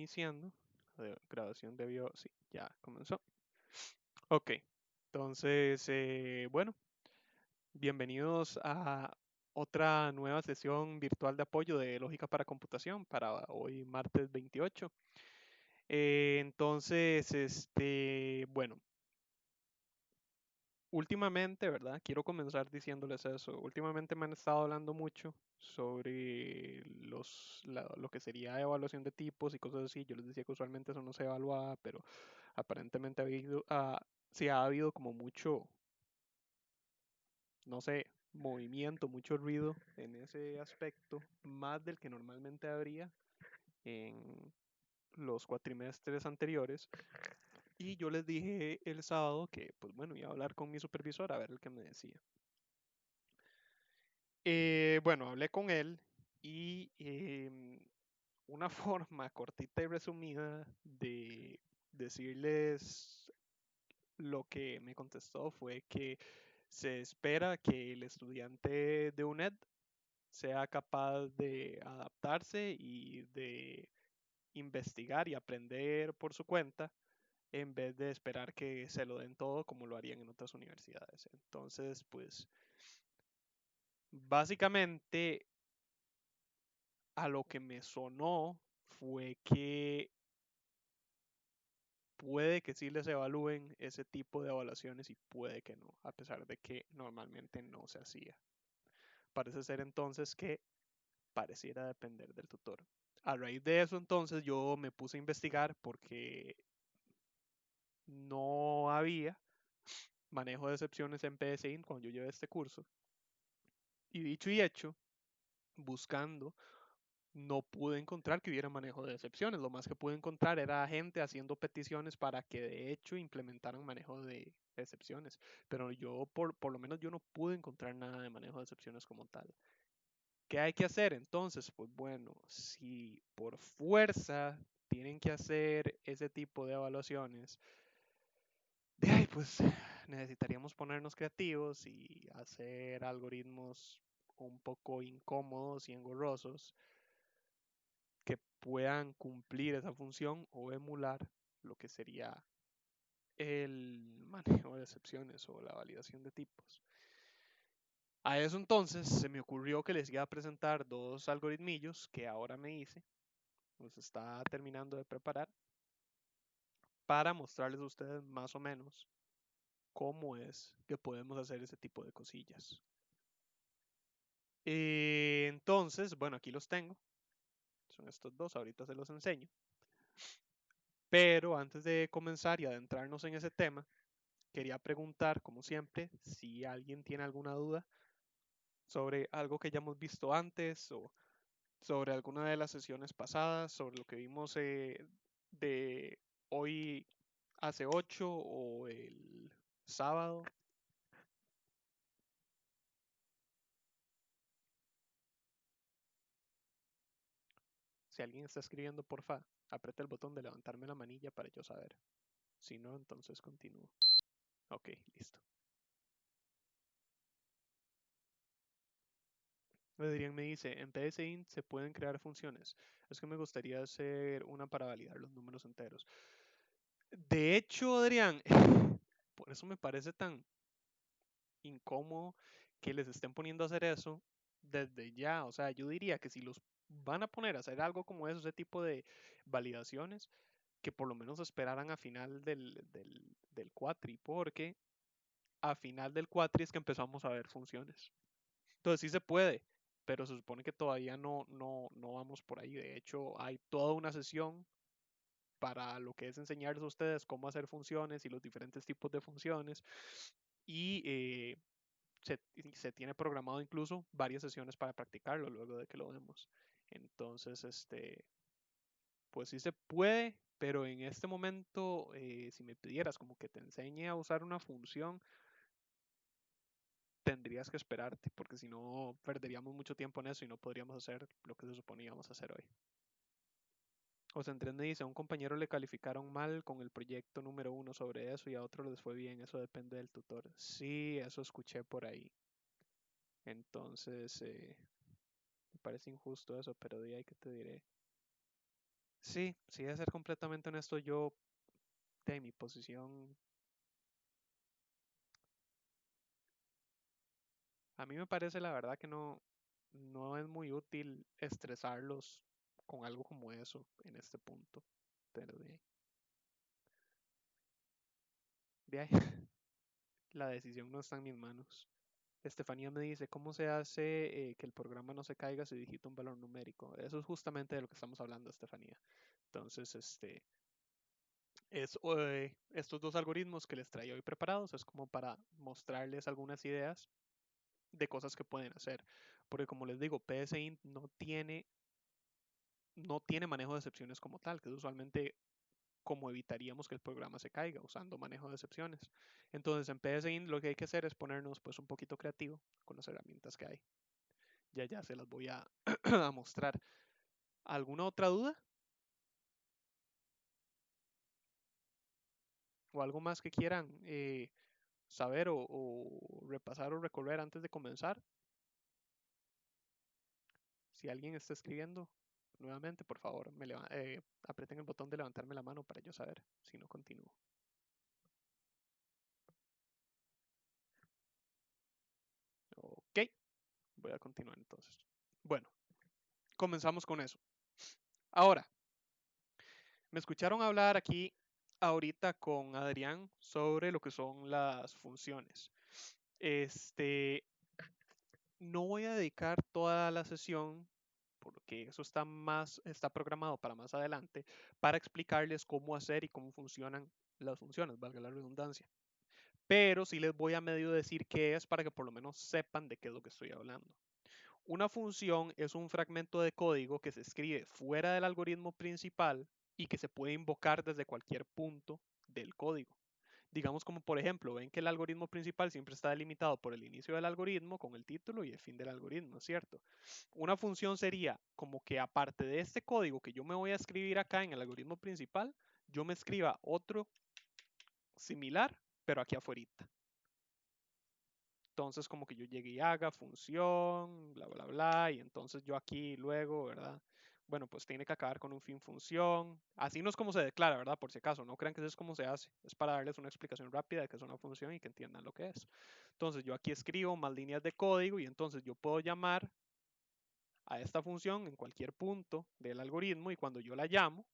iniciando. Grabación debió, sí, ya comenzó. Ok, entonces, bueno, bienvenidos a otra nueva sesión virtual de apoyo de lógica para computación para hoy martes 28. Entonces, bueno, últimamente, ¿verdad? Quiero comenzar diciéndoles eso. Últimamente me han estado hablando mucho sobre lo que sería evaluación de tipos y cosas así. Yo les decía que usualmente eso no se evaluaba, pero aparentemente sí ha habido como mucho, no sé, movimiento, mucho ruido en ese aspecto, más del que normalmente habría en los cuatrimestres anteriores. Y yo les dije el sábado que, pues bueno, iba a hablar con mi supervisor a ver el que me decía. Bueno, hablé con él y una forma cortita y resumida de decirles lo que me contestó fue que se espera que el estudiante de UNED sea capaz de adaptarse y de investigar y aprender por su cuenta en vez de esperar que se lo den todo como lo harían en otras universidades. Entonces, pues básicamente a lo que me sonó fue que puede que sí les evalúen ese tipo de evaluaciones y puede que no, a pesar de que normalmente no se hacía. Parece ser entonces que pareciera depender del tutor. A raíz de eso entonces yo me puse a investigar porque no había manejo de excepciones en PSIN cuando yo llevé este curso. Y dicho y hecho, buscando no pude encontrar que hubiera manejo de excepciones. Lo más que pude encontrar era gente haciendo peticiones para que de hecho implementaran manejo de excepciones. Pero yo, por lo menos, yo no pude encontrar nada de manejo de excepciones como tal. ¿Qué hay que hacer entonces? Pues bueno, si por fuerza tienen que hacer ese tipo de evaluaciones, de ahí pues necesitaríamos ponernos creativos y hacer algoritmos un poco incómodos y engorrosos que puedan cumplir esa función o emular lo que sería el manejo de excepciones o la validación de tipos. A eso entonces se me ocurrió que les iba a presentar dos algoritmillos que ahora me hice, los está terminando de preparar, para mostrarles a ustedes más o menos cómo es que podemos hacer ese tipo de cosillas. Entonces, bueno, aquí los tengo. Son estos dos, ahorita se los enseño. Pero antes de comenzar y adentrarnos en ese tema, quería preguntar, como siempre, si alguien tiene alguna duda sobre algo que ya hemos visto antes o sobre alguna de las sesiones pasadas, sobre lo que vimos de hoy hace 8 o el sábado. Si alguien está escribiendo, porfa, aprieta el botón de levantarme la manilla para yo saber. Si no, entonces continúo. Ok, listo. Adrián me dice, en PSINT se pueden crear funciones. Es que me gustaría hacer una para validar los números enteros. De hecho, Adrián, por eso me parece tan incómodo que les estén poniendo a hacer eso desde ya. O sea, yo diría que si los van a poner a hacer algo como eso, ese tipo de validaciones, que por lo menos esperaran a final del cuatri, porque a final del cuatri es que empezamos a ver funciones. Entonces sí se puede, pero se supone que todavía no vamos por ahí. De hecho, hay toda una sesión para lo que es enseñarles a ustedes cómo hacer funciones y los diferentes tipos de funciones. Y se tiene programado incluso varias sesiones para practicarlo luego de que lo demos. Entonces, pues sí se puede, pero en este momento, si me pidieras como que te enseñe a usar una función, tendrías que esperarte, porque si no perderíamos mucho tiempo en eso y no podríamos hacer lo que se suponíamos hacer hoy. José Andrés me dice, a un compañero le calificaron mal con el proyecto número 1 sobre eso y a otro les fue bien, eso depende del tutor. Sí, eso escuché por ahí. Entonces, me parece injusto eso, pero de ahí que te diré. Sí, sí, de ser completamente honesto, yo de mi posición, a mí me parece la verdad que no es muy útil estresarlos con algo como eso en este punto. Pero de ahí, la decisión no está en mis manos. Estefanía me dice, ¿cómo se hace que el programa no se caiga si digita un valor numérico? Eso es justamente de lo que estamos hablando, Estefanía. Entonces, estos dos algoritmos que les traía hoy preparados es como para mostrarles algunas ideas de cosas que pueden hacer. Porque como les digo, PSINT no tiene manejo de excepciones como tal, que es usualmente como evitaríamos que el programa se caiga usando manejo de excepciones. Entonces en PSINT lo que hay que hacer es ponernos pues un poquito creativo con las herramientas que hay. Ya se las voy a, a mostrar. ¿Alguna otra duda? ¿O algo más que quieran saber o repasar o recorrer antes de comenzar? Si alguien está escribiendo, nuevamente, por favor, aprieten el botón de levantarme la mano para yo saber si no continúo. Ok, voy a continuar entonces. Bueno, comenzamos con eso. Ahora, me escucharon hablar aquí ahorita con Adrián sobre lo que son las funciones. Este, no voy a dedicar toda la sesión, porque eso está programado para más adelante, para explicarles cómo hacer y cómo funcionan las funciones, valga la redundancia. Pero sí les voy a medio decir qué es para que por lo menos sepan de qué es lo que estoy hablando. Una función es un fragmento de código que se escribe fuera del algoritmo principal y que se puede invocar desde cualquier punto del código. Digamos como por ejemplo, ven que el algoritmo principal siempre está delimitado por el inicio del algoritmo con el título y el fin del algoritmo, ¿cierto? Una función sería como que aparte de este código que yo me voy a escribir acá en el algoritmo principal, yo me escriba otro similar, pero aquí afuera. Entonces, como que yo llegue y haga función, bla, bla, bla, y entonces yo aquí luego, ¿verdad? Bueno, pues tiene que acabar con un fin función. Así no es como se declara, ¿verdad? Por si acaso, no crean que eso es como se hace. Es para darles una explicación rápida de qué es una función y que entiendan lo que es. Entonces, yo aquí escribo más líneas de código y entonces yo puedo llamar a esta función en cualquier punto del algoritmo y cuando yo la llamo,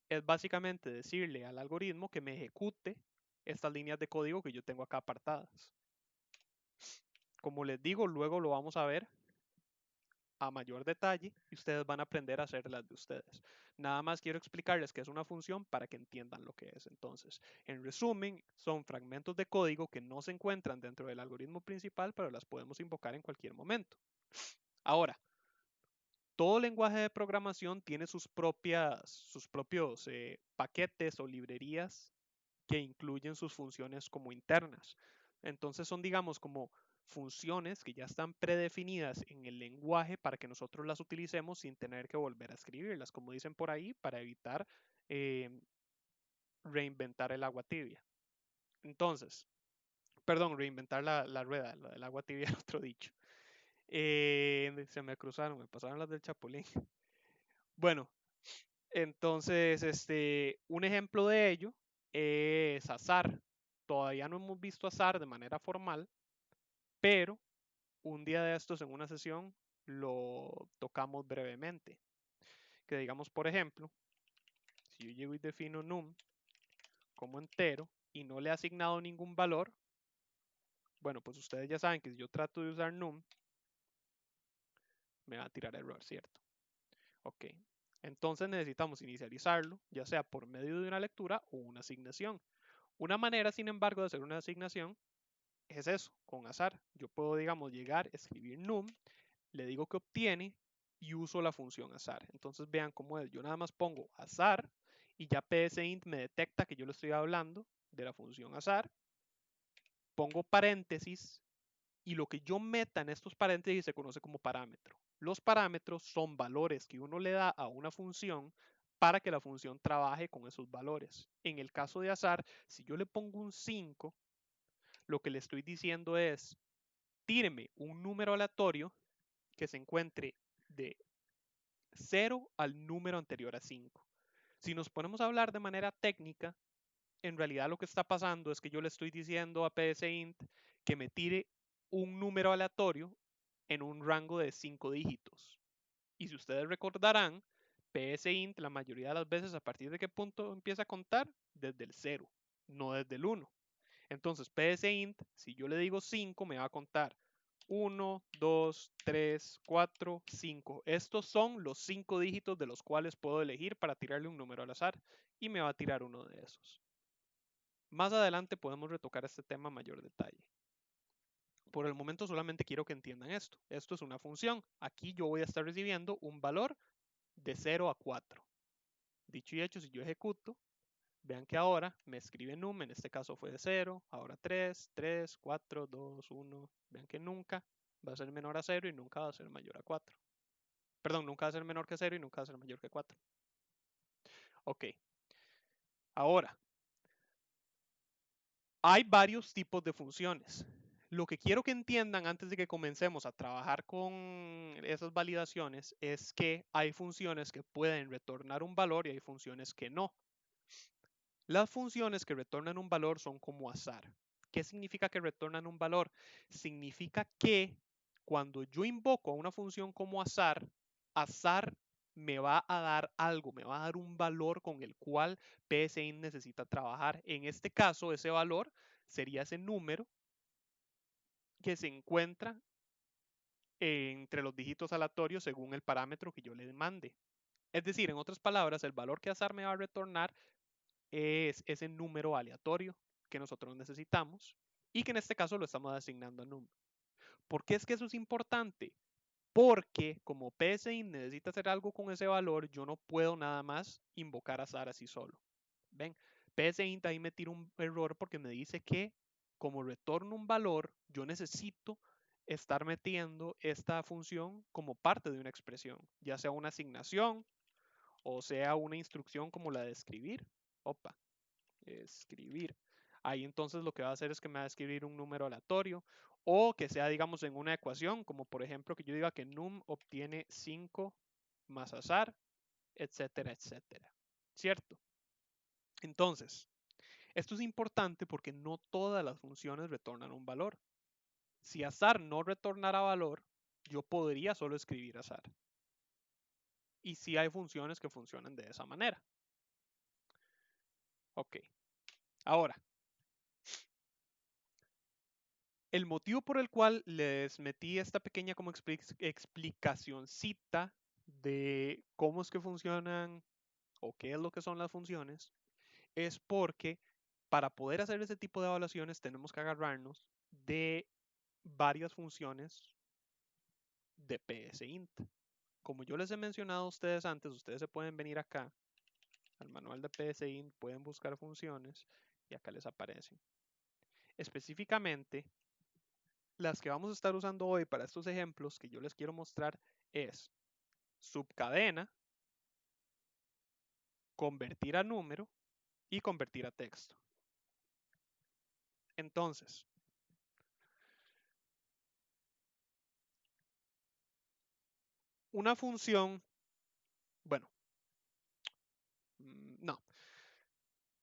es básicamente decirle al algoritmo que me ejecute estas líneas de código que yo tengo acá apartadas. Como les digo, luego lo vamos a ver a mayor detalle y ustedes van a aprender a hacer las de ustedes. Nada más quiero explicarles qué es una función para que entiendan lo que es. Entonces, en resumen, son fragmentos de código que no se encuentran dentro del algoritmo principal, pero las podemos invocar en cualquier momento. Ahora, todo lenguaje de programación tiene sus propios paquetes o librerías que incluyen sus funciones como internas. Entonces son, digamos, como funciones que ya están predefinidas en el lenguaje para que nosotros las utilicemos sin tener que volver a escribirlas, como dicen por ahí, para evitar eh, reinventar el agua tibia. Entonces, perdón, reinventar la rueda, la del agua tibia, otro dicho. Se me cruzaron, me pasaron las del chapulín. Bueno, entonces, un ejemplo de ello es azar. Todavía no hemos visto azar de manera formal, pero un día de estos en una sesión lo tocamos brevemente. Que digamos, por ejemplo, si yo llego y defino num como entero y no le he asignado ningún valor, bueno, pues ustedes ya saben que si yo trato de usar num, me va a tirar error, ¿cierto? Ok. Entonces necesitamos inicializarlo, ya sea por medio de una lectura o una asignación. Una manera, sin embargo, de hacer una asignación es eso, con azar. Yo puedo, digamos, llegar, escribir num, le digo que obtiene y uso la función azar. Entonces vean cómo es. Yo nada más pongo azar y ya psint me detecta que yo le estoy hablando de la función azar. Pongo paréntesis y lo que yo meta en estos paréntesis se conoce como parámetro. Los parámetros son valores que uno le da a una función para que la función trabaje con esos valores. En el caso de azar, si yo le pongo un 5, lo que le estoy diciendo es, tíreme un número aleatorio que se encuentre de 0 al número anterior a 5. Si nos ponemos a hablar de manera técnica, en realidad lo que está pasando es que yo le estoy diciendo a psint que me tire un número aleatorio en un rango de 5 dígitos. Y si ustedes recordarán, psint la mayoría de las veces a partir de qué punto empieza a contar, desde el 0, no desde el 1. Entonces psint, si yo le digo 5, me va a contar 1, 2, 3, 4, 5. Estos son los 5 dígitos de los cuales puedo elegir para tirarle un número al azar y me va a tirar uno de esos. Más adelante podemos retocar este tema a mayor detalle. Por el momento solamente quiero que entiendan esto. Esto es una función. Aquí yo voy a estar recibiendo un valor de 0 a 4. Dicho y hecho, si yo ejecuto, vean que ahora me escribe num, en este caso fue de 0, ahora 3, 3, 4, 2, 1. Vean que nunca va a ser menor a 0 y nunca va a ser mayor a 4. Perdón, nunca va a ser menor que 0 y nunca va a ser mayor que 4. Ok. Ahora, hay varios tipos de funciones. Lo que quiero que entiendan antes de que comencemos a trabajar con esas validaciones es que hay funciones que pueden retornar un valor y hay funciones que no. Las funciones que retornan un valor son como azar. ¿Qué significa que retornan un valor? Significa que cuando yo invoco a una función como azar, azar me va a dar algo, me va a dar un valor con el cual psint necesita trabajar. En este caso, ese valor sería ese número que se encuentra entre los dígitos aleatorios según el parámetro que yo le mande. Es decir, en otras palabras, el valor que azar me va a retornar es ese número aleatorio que nosotros necesitamos y que en este caso lo estamos asignando a num. ¿Por qué es que eso es importante? Porque como psint necesita hacer algo con ese valor, yo no puedo nada más invocar azar así solo. ¿Ven? psint ahí me tira un error porque me dice que como retorno un valor, yo necesito estar metiendo esta función como parte de una expresión, ya sea una asignación o sea una instrucción como la de escribir. Opa, escribir. Ahí entonces lo que va a hacer es que me va a escribir un número aleatorio o que sea, digamos, en una ecuación, como por ejemplo que yo diga que num obtiene 5 más azar, etcétera, etcétera. ¿Cierto? Entonces, esto es importante porque no todas las funciones retornan un valor. Si azar no retornara valor, yo podría solo escribir azar. Y sí hay funciones que funcionan de esa manera. Ok. Ahora, el motivo por el cual les metí esta pequeña como explicacioncita de cómo es que funcionan o qué es lo que son las funciones es porque para poder hacer ese tipo de evaluaciones tenemos que agarrarnos de varias funciones de psint. Como yo les he mencionado a ustedes antes, ustedes se pueden venir acá al manual de psint, pueden buscar funciones y acá les aparecen. Específicamente, las que vamos a estar usando hoy para estos ejemplos que yo les quiero mostrar es subcadena, convertir a número y convertir a texto. Entonces, una función, bueno, no,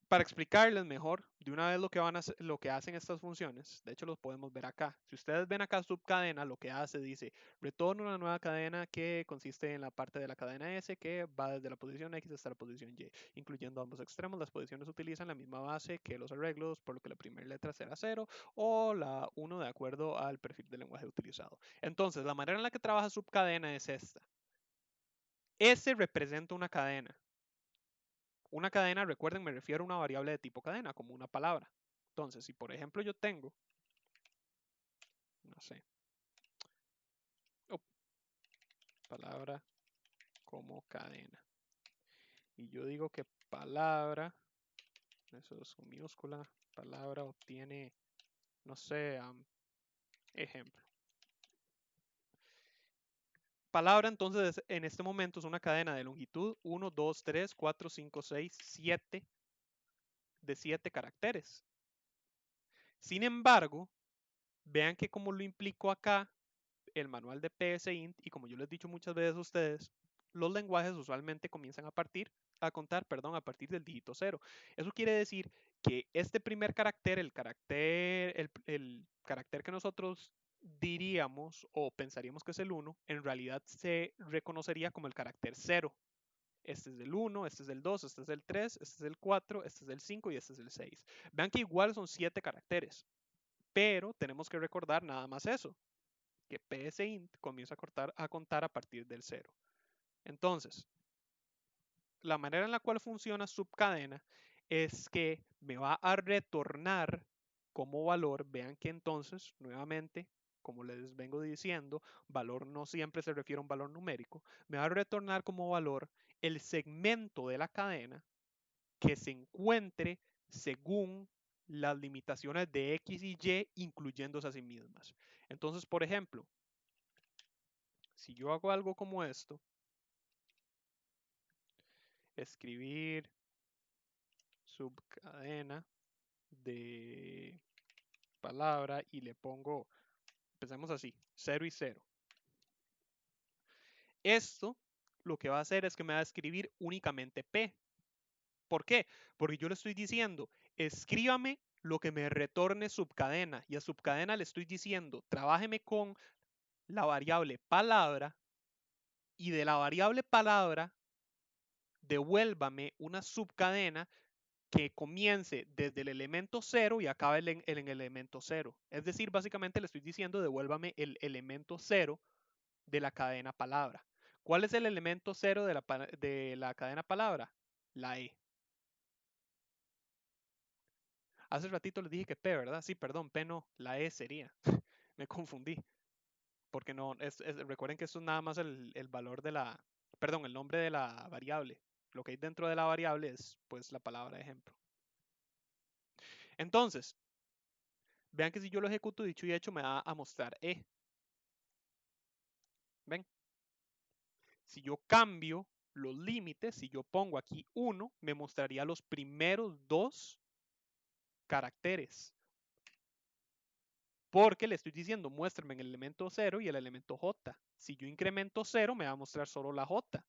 para explicarles mejor de una vez lo que, lo que hacen estas funciones, de hecho los podemos ver acá. Si ustedes ven acá subcadena, lo que hace dice, retorna una nueva cadena que consiste en la parte de la cadena S que va desde la posición X hasta la posición Y, incluyendo ambos extremos. Las posiciones utilizan la misma base que los arreglos, por lo que la primera letra será 0 o la 1 de acuerdo al perfil de lenguaje utilizado. Entonces, la manera en la que trabaja subcadena es esta. S representa una cadena. Una cadena, recuerden, me refiero a una variable de tipo cadena, como una palabra. Entonces, si por ejemplo yo tengo, no sé, oh, palabra como cadena, y yo digo que palabra, eso es con minúscula, palabra obtiene, no sé, ejemplo. Palabra entonces en este momento es una cadena de longitud 1, 2, 3, 4, 5, 6, 7 de 7 caracteres. Sin embargo, vean que como lo implico acá, el manual de psint, y como yo les he dicho muchas veces a ustedes, los lenguajes usualmente comienzan a partir perdón, a partir del dígito 0. Eso quiere decir que este primer carácter, el carácter que nosotros diríamos o pensaríamos que es el 1, en realidad se reconocería como el carácter 0. Este es el 1, este es el 2, este es el 3, este es el 4, este es el 5 y este es el 6. Vean que igual son 7 caracteres, pero tenemos que recordar nada más eso, que psint comienza a contar a partir del 0. Entonces, la manera en la cual funciona subcadena es que me va a retornar como valor. Vean que entonces, nuevamente, como les vengo diciendo, valor no siempre se refiere a un valor numérico. Me va a retornar como valor el segmento de la cadena que se encuentre según las limitaciones de X y Y, incluyéndose a sí mismas. Entonces, por ejemplo, si yo hago algo como esto, escribir subcadena de palabra y le pongo, empecemos así, 0 y 0. Esto lo que va a hacer es que me va a escribir únicamente P. ¿Por qué? Porque yo le estoy diciendo, escríbame lo que me retorne subcadena. Y a subcadena le estoy diciendo, trabájeme con la variable palabra y de la variable palabra devuélvame una subcadena que comience desde el elemento 0 y acabe en el elemento 0. Es decir, básicamente le estoy diciendo devuélvame el elemento 0 de la cadena palabra. ¿Cuál es el elemento 0 de la cadena palabra? La E. Hace ratito les dije que P, ¿verdad? Sí, perdón, P no, la E sería. Me confundí. Porque no, recuerden que esto es nada más el valor de la, perdón, el nombre de la variable. Lo que hay dentro de la variable es pues la palabra ejemplo. Entonces, vean que si yo lo ejecuto dicho y hecho me va a mostrar E. ¿Ven? Si yo cambio los límites, si yo pongo aquí 1, me mostraría los primeros dos caracteres. Porque le estoy diciendo muéstrame en el elemento 0 y el elemento J. Si yo incremento 0, me va a mostrar solo la J.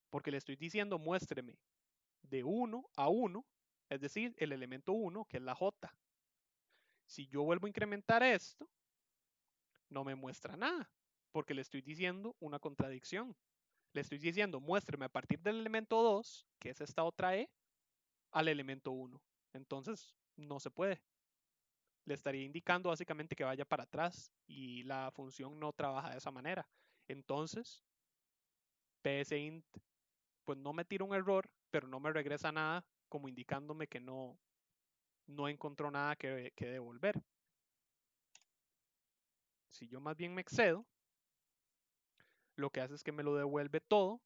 Porque le estoy diciendo muéstreme de 1 a 1, es decir, el elemento 1, que es la J. Si yo vuelvo a incrementar esto, no me muestra nada, porque le estoy diciendo una contradicción. Le estoy diciendo, muéstreme a partir del elemento 2, que es esta otra E, al elemento 1. Entonces, no se puede. Le estaría indicando básicamente que vaya para atrás y la función no trabaja de esa manera. Entonces, psint, pues no me tira un error, pero no me regresa nada, como indicándome que no encontró nada que devolver. Si yo más bien me excedo, lo que hace es que me lo devuelve todo,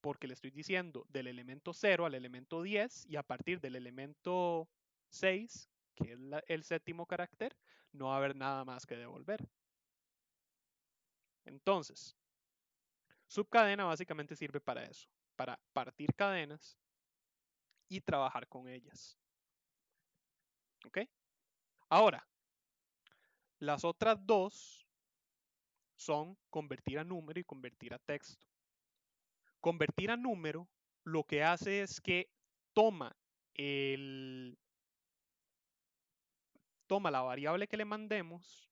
porque le estoy diciendo del elemento 0 al elemento 10 y a partir del elemento 6, que es el séptimo carácter, no va a haber nada más que devolver. Entonces, subcadena básicamente sirve para eso, para partir cadenas y trabajar con ellas. ¿Ok? Ahora, las otras dos son convertir a número y convertir a texto. Convertir a número lo que hace es que toma la variable que le mandemos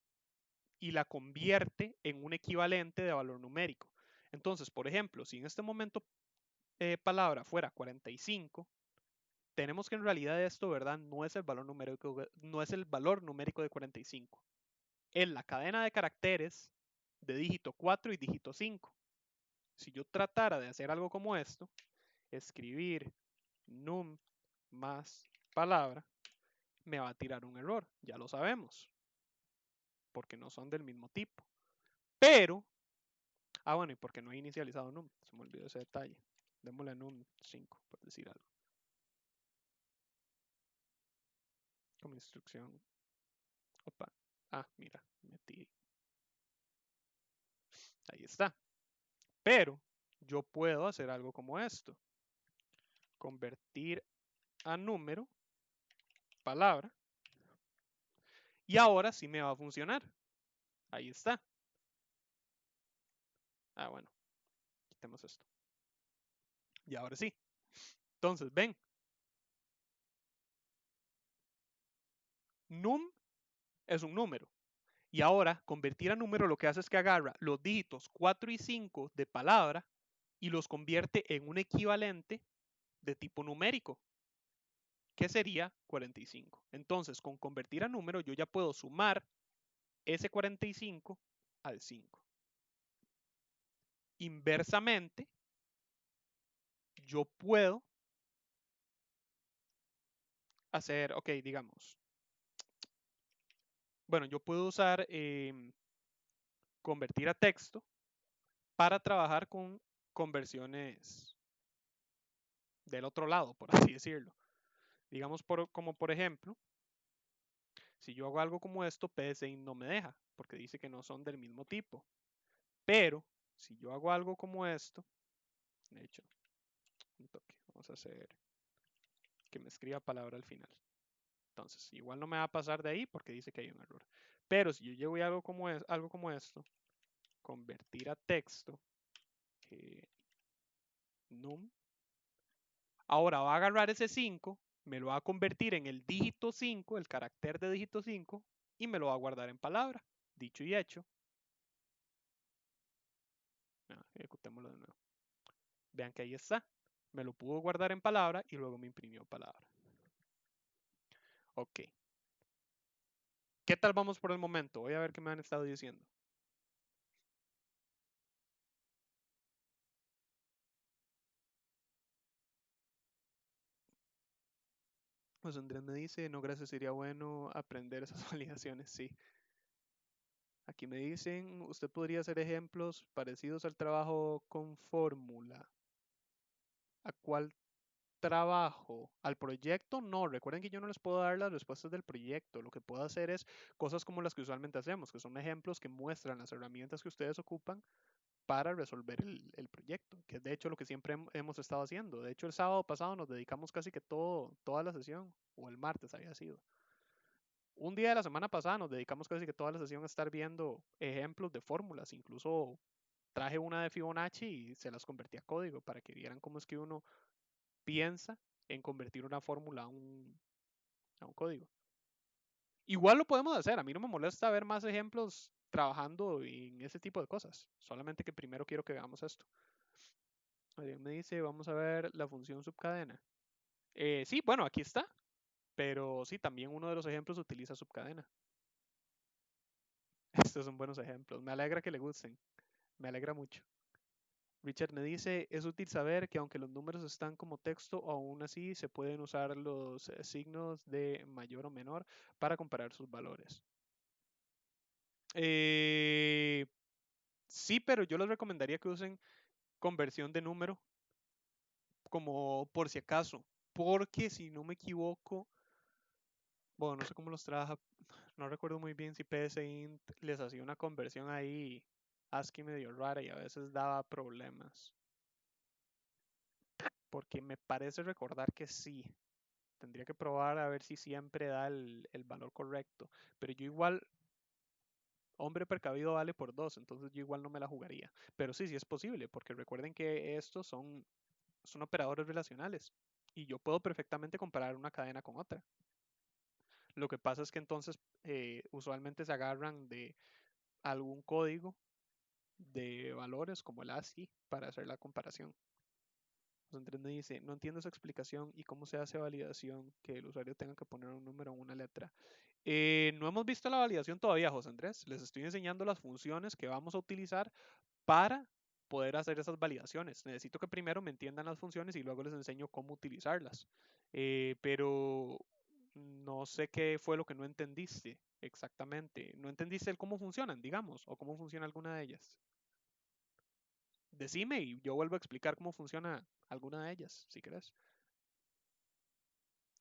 y la convierte en un equivalente de valor numérico. Entonces, por ejemplo, si en este momento palabra fuera 45, tenemos que en realidad esto, ¿verdad? No es el valor numérico, no es el valor numérico de 45. Es la cadena de caracteres de dígito 4 y dígito 5. Si yo tratara de hacer algo como esto, escribir num más palabra, me va a tirar un error, ya lo sabemos, porque no son del mismo tipo. Pero, bueno, y porque no he inicializado num, se me olvidó ese detalle. Démosle a num 5, por decir algo. Como instrucción. Opa. Mira, metí. Ahí está. Pero yo puedo hacer algo como esto. Convertir a número, palabra. Y ahora sí me va a funcionar. Ahí está. Bueno, quitemos esto. Y ahora sí. Entonces, ven, num es un número. Y ahora, convertir a número lo que hace es que agarra los dígitos 4 y 5 de palabra y los convierte en un equivalente de tipo numérico, que sería 45. Entonces, con convertir a número, yo ya puedo sumar ese 45 al 5. Inversamente, yo puedo hacer, ok, digamos, bueno, yo puedo usar convertir a texto para trabajar con conversiones del otro lado, por así decirlo. Digamos, como por ejemplo, si yo hago algo como esto, PSIN no me deja, porque dice que no son del mismo tipo. Pero, si yo hago algo como esto, de hecho, un toque, vamos a hacer que me escriba palabra al final. Entonces, igual no me va a pasar de ahí porque dice que hay un error. Pero si yo llevo algo como esto, convertir a texto, num, ahora va a agarrar ese 5, me lo va a convertir en el dígito 5, el carácter de dígito 5, y me lo va a guardar en palabra. Dicho y hecho. Ejecutémoslo de nuevo. Vean que ahí está. Me lo pudo guardar en palabra y luego me imprimió palabra. Ok. ¿Qué tal vamos por el momento? Voy a ver qué me han estado diciendo. Pues Andrés me dice, no, gracias, sería bueno aprender esas validaciones, sí. Aquí me dicen, usted podría hacer ejemplos parecidos al trabajo con fórmula. ¿A cuál trabajo? ¿Al proyecto? No, recuerden que yo no les puedo dar las respuestas del proyecto. Lo que puedo hacer es cosas como las que usualmente hacemos, que son ejemplos que muestran las herramientas que ustedes ocupan para resolver el proyecto, que es de hecho lo que siempre hemos estado haciendo. De hecho, el sábado pasado nos dedicamos casi que toda la sesión, o el martes había sido. Un día de la semana pasada nos dedicamos casi que toda la sesión a estar viendo ejemplos de fórmulas. Incluso traje una de Fibonacci y se las convertí a código para que vieran cómo es que uno piensa en convertir una fórmula a un código. Igual lo podemos hacer, a mí no me molesta ver más ejemplos trabajando en ese tipo de cosas, solamente que primero quiero que veamos esto. Alguien me dice, vamos a ver la función subcadena. Sí, bueno, aquí está, pero sí, también uno de los ejemplos utiliza subcadena. Estos son buenos ejemplos, me alegra que le gusten, me alegra mucho. Richard me dice, es útil saber que aunque los números están como texto, aún así se pueden usar los signos de mayor o menor para comparar sus valores. Eh, sí, pero yo les recomendaría que usen conversión de número como por si acaso, porque si no me equivoco, bueno, no sé cómo los trabaja, no recuerdo muy bien si PSInt les hacía una conversión ahí ASCII medio rara y a veces daba problemas. Porque me parece recordar que sí. Tendría que probar a ver si siempre da el valor correcto. Pero yo igual, hombre precavido vale por dos, entonces yo igual no me la jugaría. Pero sí, sí es posible, porque recuerden que estos son operadores relacionales. Y yo puedo perfectamente comparar una cadena con otra. Lo que pasa es que entonces usualmente se agarran de algún código de valores como el ASCII para hacer la comparación. José Andrés me dice, no entiendo esa explicación y cómo se hace validación que el usuario tenga que poner un número o una letra. No hemos visto la validación todavía, José Andrés. Les estoy enseñando las funciones que vamos a utilizar para poder hacer esas validaciones. Necesito que primero me entiendan las funciones y luego les enseño cómo utilizarlas. Pero no sé qué fue lo que no entendiste exactamente. No entendiste el cómo funcionan, digamos, o cómo funciona alguna de ellas. Decime y yo vuelvo a explicar cómo funciona alguna de ellas, si querés.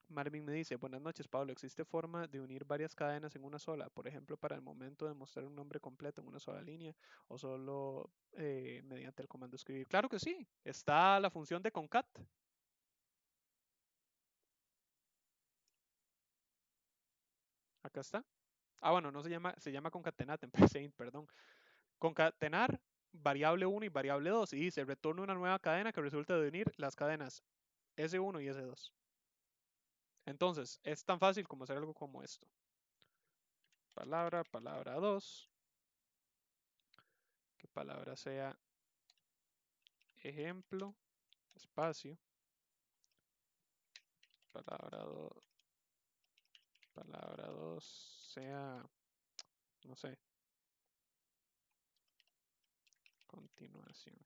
Marvin me dice, buenas noches, Pablo. ¿Existe forma de unir varias cadenas en una sola? Por ejemplo, para el momento de mostrar un nombre completo en una sola línea o solo mediante el comando escribir. Claro que sí. Está la función de concat. Acá está. Ah, bueno, no se llama concatenat en PSeInt, perdón. Concatenar variable 1 y variable 2 y dice, retorna una nueva cadena que resulta de unir las cadenas S1 y S2. Entonces, es tan fácil como hacer algo como esto. Palabra, palabra 2. Que palabra sea ejemplo, espacio, palabra 2, palabra 2 sea, no sé, continuación.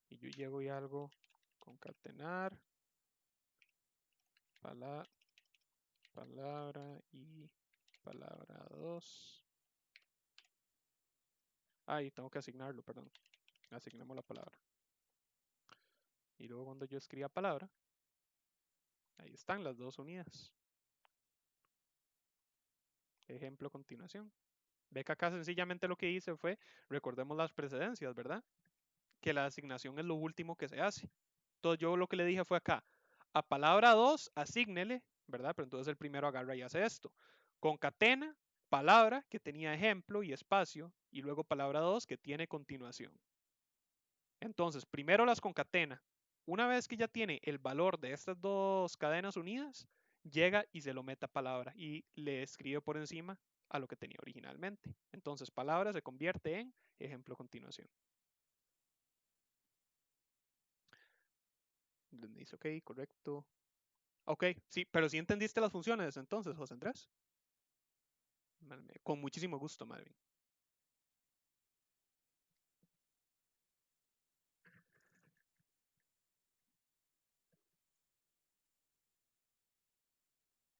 Y yo llego y algo concatenar, palabra y palabra 2. Y tengo que asignarlo, perdón. Asignemos la palabra. Y luego cuando yo escriba palabra, ahí están las dos unidas. Ejemplo, continuación. Ve que acá sencillamente lo que hice fue, recordemos las precedencias, ¿verdad? Que la asignación es lo último que se hace. Entonces yo lo que le dije fue acá, a palabra 2, asígnele, ¿verdad? Pero entonces el primero agarra y hace esto. Concatena, palabra que tenía ejemplo y espacio, y luego palabra 2 que tiene continuación. Entonces, primero las concatena. Una vez que ya tiene el valor de estas dos cadenas unidas, llega y se lo mete a palabra y le escribe por encima a lo que tenía originalmente. Entonces, palabra se convierte en ejemplo continuación. Me dice, ok, correcto. Ok, sí, pero sí entendiste las funciones entonces, José Andrés. Con muchísimo gusto, Malvin.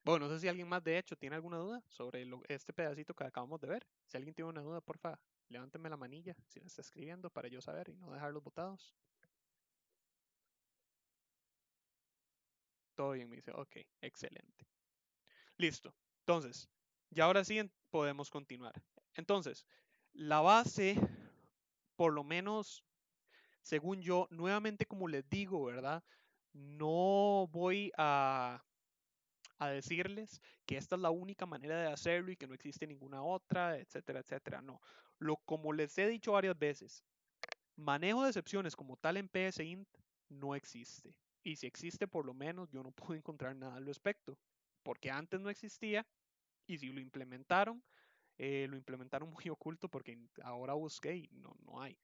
Bueno, no sé si alguien más de hecho tiene alguna duda sobre este pedacito que acabamos de ver. Si alguien tiene una duda, porfa, levánteme la manilla si la está escribiendo para yo saber y no dejarlos botados. Todo bien, me dice, ok, excelente. Listo. Entonces, ya ahora sí podemos continuar. Entonces, la base, por lo menos, según yo, nuevamente como les digo, ¿verdad? No voy a decirles que esta es la única manera de hacerlo y que no existe ninguna otra, etcétera, etcétera. No. Como les he dicho varias veces, manejo de excepciones como tal en PSINT no existe. Y si existe, por lo menos yo no puedo encontrar nada al respecto. Porque antes no existía y si lo implementaron muy oculto porque ahora busqué y no hay.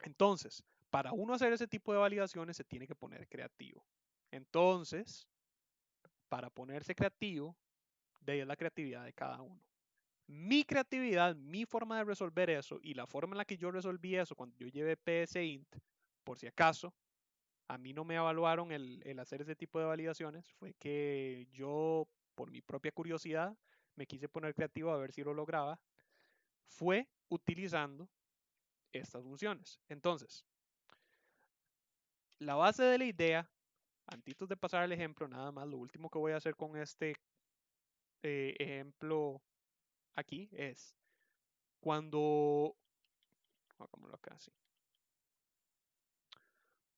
Entonces, para uno hacer ese tipo de validaciones se tiene que poner creativo. Entonces, para ponerse creativo, de ahí es la creatividad de cada uno. Mi creatividad, mi forma de resolver eso y la forma en la que yo resolví eso cuando yo llevé PSINT, por si acaso, a mí no me evaluaron el hacer ese tipo de validaciones, fue que yo, por mi propia curiosidad, me quise poner creativo a ver si lo lograba, fue utilizando estas funciones. Entonces, la base de la idea, antes de pasar al ejemplo, nada más, lo último que voy a hacer con este ejemplo aquí es cuando, hagámoslo acá así,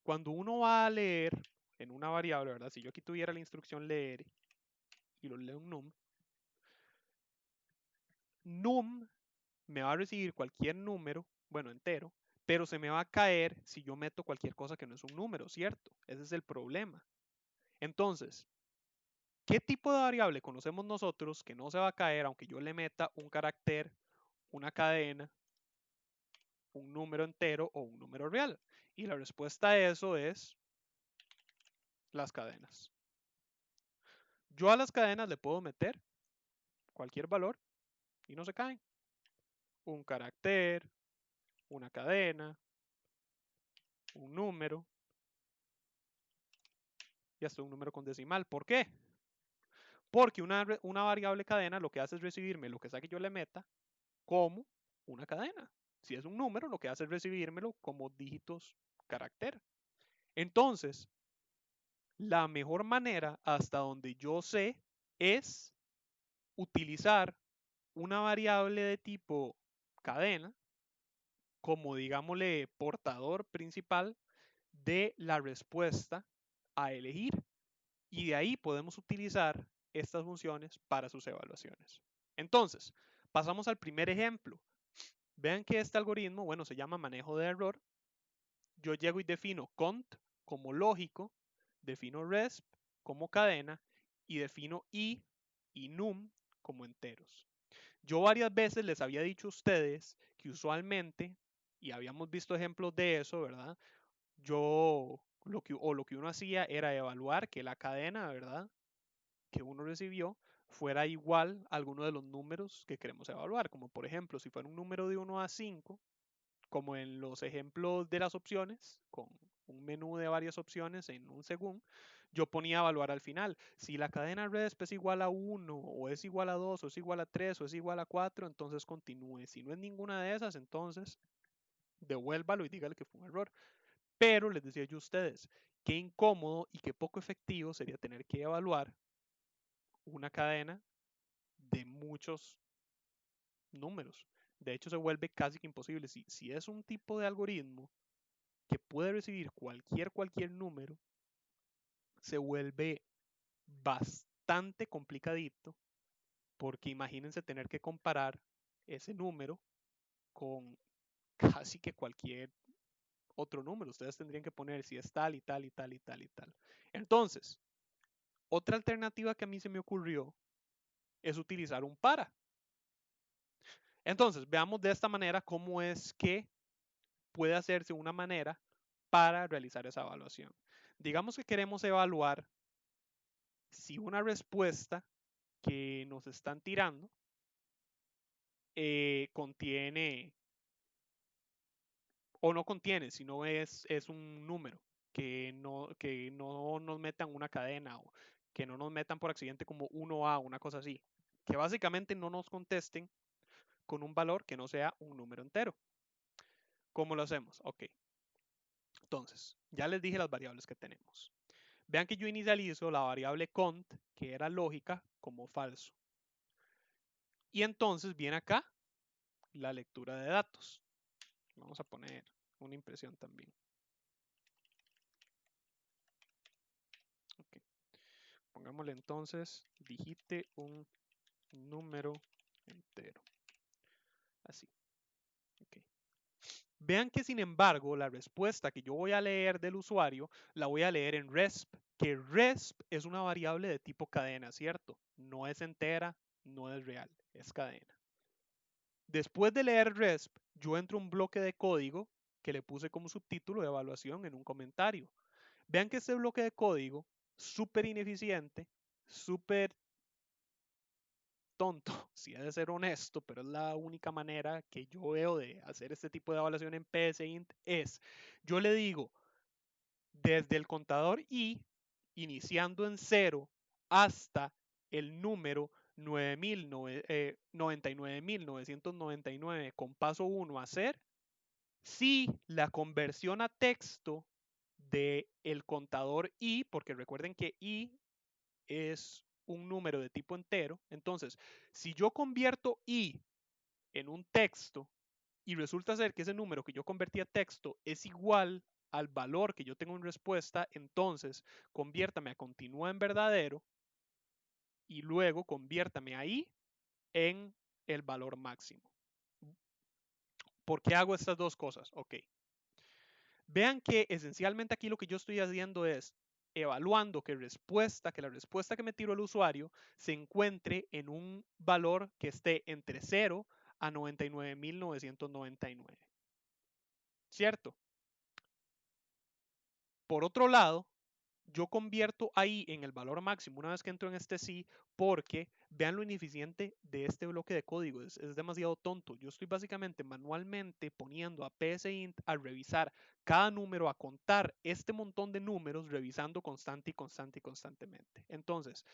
cuando uno va a leer en una variable, ¿verdad? Si yo aquí tuviera la instrucción leer y lo leo en num me va a recibir cualquier número, bueno, entero, pero se me va a caer si yo meto cualquier cosa que no es un número, ¿cierto? Ese es el problema. Entonces, ¿qué tipo de variable conocemos nosotros que no se va a caer aunque yo le meta un carácter, una cadena, un número entero o un número real? Y la respuesta a eso es las cadenas. Yo a las cadenas le puedo meter cualquier valor y no se caen. Un carácter, una cadena, un número y hasta un número con decimal. ¿Por qué? Porque una variable cadena lo que hace es recibirme lo que sea que yo le meta como una cadena. Si es un número, lo que hace es recibírmelo como dígitos carácter. Entonces, la mejor manera hasta donde yo sé es utilizar una variable de tipo cadena como, digámosle, portador principal de la respuesta a elegir. Y de ahí podemos utilizar estas funciones para sus evaluaciones. Entonces, pasamos al primer ejemplo. Vean que este algoritmo, bueno, se llama manejo de error. yo llego y defino cont como lógico, defino resp como cadena y defino i y num como enteros. Yo varias veces les había dicho a ustedes que usualmente, y habíamos visto ejemplos de eso, ¿verdad? Lo que uno hacía era evaluar que la cadena, ¿verdad? Que uno recibió fuera igual a alguno de los números que queremos evaluar. Como por ejemplo, si fuera un número de 1 a 5, como en los ejemplos de las opciones, con un menú de varias opciones en un según, yo ponía a evaluar al final. Si la cadena resp es igual a 1, o es igual a 2, o es igual a 3, o es igual a 4, entonces continúe. Si no es ninguna de esas, entonces devuélvalo y dígale que fue un error. Pero les decía yo a ustedes, qué incómodo y qué poco efectivo sería tener que evaluar una cadena de muchos números. De hecho, se vuelve casi que imposible. Si es un tipo de algoritmo que puede recibir cualquier número, se vuelve bastante complicadito porque imagínense tener que comparar ese número con casi que cualquier otro número. Ustedes tendrían que poner si es tal y tal y tal y tal y tal. Entonces, otra alternativa que a mí se me ocurrió es utilizar un para. Entonces, veamos de esta manera cómo es que puede hacerse una manera para realizar esa evaluación. Digamos que queremos evaluar si una respuesta que nos están tirando contiene o no contiene, sino es un número, que no nos metan una cadena o que no nos metan por accidente como 1A, una cosa así. Que básicamente no nos contesten con un valor que no sea un número entero. ¿Cómo lo hacemos? Ok. Entonces, ya les dije las variables que tenemos. Vean que yo inicializo la variable cont, que era lógica, como falso. Y entonces viene acá la lectura de datos. Vamos a poner una impresión también. Okay. Pongámosle entonces, digite un número entero. Así. Okay. Vean que sin embargo la respuesta que yo voy a leer del usuario la voy a leer en resp, que resp es una variable de tipo cadena, ¿cierto? No es entera, no es real, es cadena. Después de leer resp, yo entro a un bloque de código que le puse como subtítulo de evaluación en un comentario. Vean que este bloque de código, súper ineficiente, súper tonto, si he de ser honesto, pero es la única manera que yo veo de hacer este tipo de evaluación en PSINT, es, yo le digo, desde el contador i, iniciando en 0 hasta el número 99.999 con paso 1 a hacer, si la conversión a texto del contador i, porque recuerden que i es un número de tipo entero, entonces, si yo convierto i en un texto y resulta ser que ese número que yo convertí a texto es igual al valor que yo tengo en respuesta, entonces conviértame a continúa en verdadero y luego conviértame ahí en el valor máximo. ¿Por qué hago estas dos cosas? Ok. Vean que esencialmente aquí lo que yo estoy haciendo es evaluando que la respuesta que me tiró el usuario se encuentre en un valor que esté entre 0 a 99.999. ¿Cierto? Por otro lado, yo convierto ahí en el valor máximo una vez que entro en este sí, porque vean lo ineficiente de este bloque de código, es demasiado tonto. Yo estoy básicamente manualmente poniendo a psint a revisar cada número, a contar este montón de números, revisando constante y constante y constantemente. Entonces,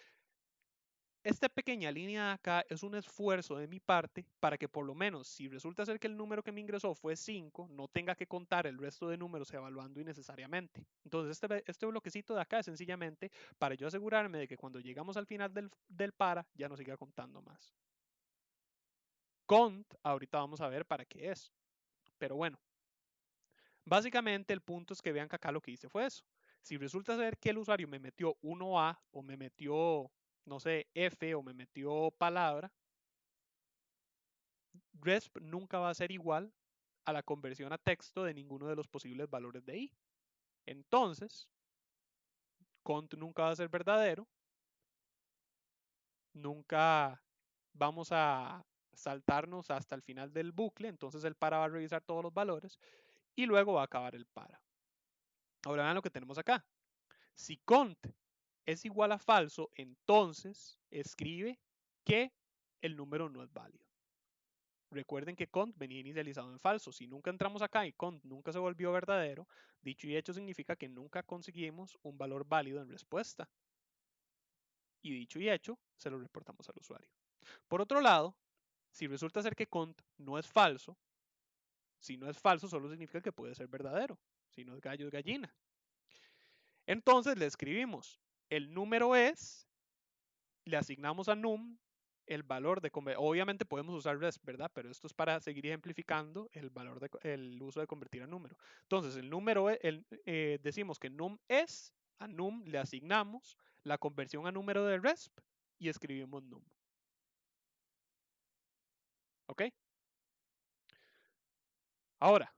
esta pequeña línea de acá es un esfuerzo de mi parte para que por lo menos si resulta ser que el número que me ingresó fue 5, no tenga que contar el resto de números evaluando innecesariamente. Entonces este bloquecito de acá es sencillamente para yo asegurarme de que cuando llegamos al final del para ya no siga contando más. Cont, ahorita vamos a ver para qué es. Pero bueno, básicamente el punto es que vean que acá lo que hice fue eso. Si resulta ser que el usuario me metió 1A o me metió, no sé, F o me metió palabra, resp nunca va a ser igual a la conversión a texto de ninguno de los posibles valores de i. Entonces, cont nunca va a ser verdadero, nunca vamos a saltarnos hasta el final del bucle, entonces el para va a revisar todos los valores y luego va a acabar el para. Ahora vean lo que tenemos acá. Si cont es igual a falso, entonces escribe que el número no es válido. Recuerden que cont venía inicializado en falso. Si nunca entramos acá y cont nunca se volvió verdadero, dicho y hecho significa que nunca conseguimos un valor válido en respuesta. Y dicho y hecho, se lo reportamos al usuario. Por otro lado, si resulta ser que cont no es falso, si no es falso solo significa que puede ser verdadero. Si no es gallo, es gallina. Entonces le escribimos, el número es, le asignamos a num el valor de convertir. Obviamente podemos usar resp, ¿verdad? Pero esto es para seguir ejemplificando el uso de convertir a número. Entonces, el número, decimos que num es, a num le asignamos la conversión a número de resp y escribimos num. ¿Ok? Ahora,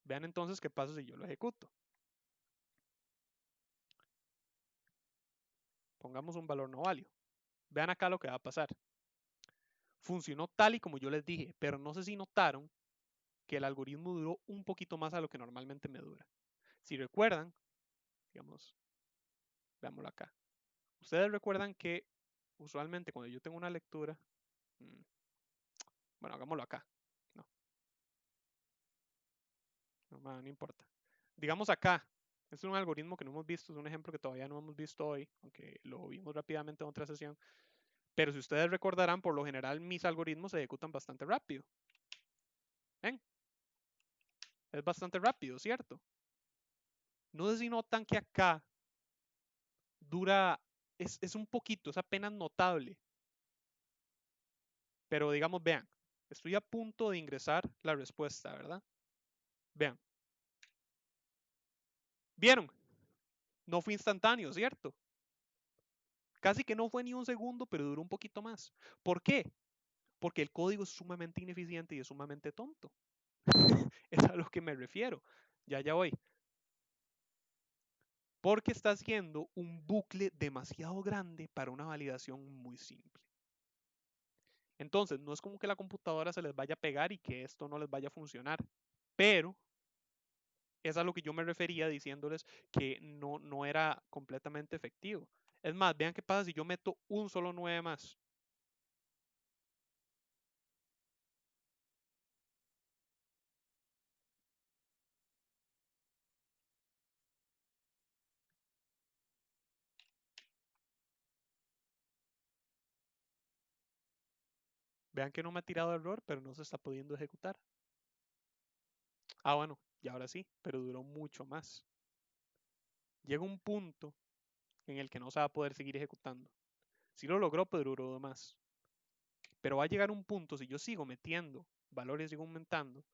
vean entonces qué pasa si yo lo ejecuto. Pongamos un valor no válido. Vean acá lo que va a pasar. Funcionó tal y como yo les dije, pero no sé si notaron que el algoritmo duró un poquito más a lo que normalmente me dura. Si recuerdan, digamos, veámoslo acá. Ustedes recuerdan que usualmente cuando yo tengo una lectura, bueno, hagámoslo acá. No, no importa. Digamos acá, este es un algoritmo que no hemos visto, es un ejemplo que todavía no hemos visto hoy, aunque lo vimos rápidamente en otra sesión. Pero si ustedes recordarán, por lo general mis algoritmos se ejecutan bastante rápido. ¿Ven? Es bastante rápido, ¿cierto? No sé si notan que acá dura, es un poquito, es apenas notable. Pero digamos, vean, estoy a punto de ingresar la respuesta, ¿verdad? Vean. ¿Vieron? No fue instantáneo, ¿cierto? Casi que no fue ni un segundo, pero duró un poquito más. ¿Por qué? Porque el código es sumamente ineficiente y es sumamente tonto. Es a lo que me refiero. Ya voy. Porque está haciendo un bucle demasiado grande para una validación muy simple. Entonces, no es como que la computadora se les vaya a pegar y que esto no les vaya a funcionar, pero es a lo que yo me refería diciéndoles que no era completamente efectivo. Es más, vean qué pasa si yo meto un solo 9 más. Vean que no me ha tirado error, pero no se está pudiendo ejecutar. Ah, bueno, y ahora sí, pero duró mucho más. Llega un punto en el que no se va a poder seguir ejecutando. Sí lo logró, pero duró más. Pero va a llegar un punto, si yo sigo metiendo valores y sigo aumentando,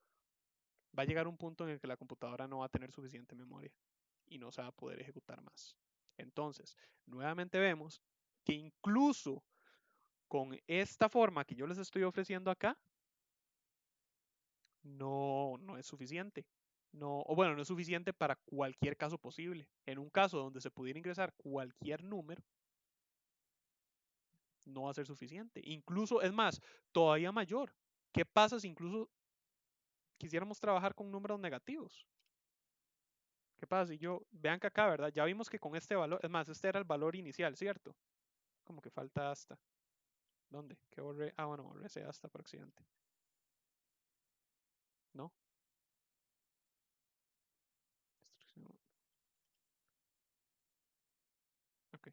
va a llegar un punto en el que la computadora no va a tener suficiente memoria y no se va a poder ejecutar más. Entonces, nuevamente vemos que incluso con esta forma que yo les estoy ofreciendo acá, no es suficiente. No, o bueno, no es suficiente para cualquier caso posible. En un caso donde se pudiera ingresar cualquier número, no va a ser suficiente. Incluso, es más, todavía mayor. ¿Qué pasa si incluso quisiéramos trabajar con números negativos? ¿Qué pasa si yo, vean que acá, ¿verdad? Ya vimos que con este valor, es más, este era el valor inicial, ¿cierto? Como que falta hasta. ¿Dónde? ¿Qué borré? Ah, bueno, borré ese hasta por accidente. ¿No? Ok.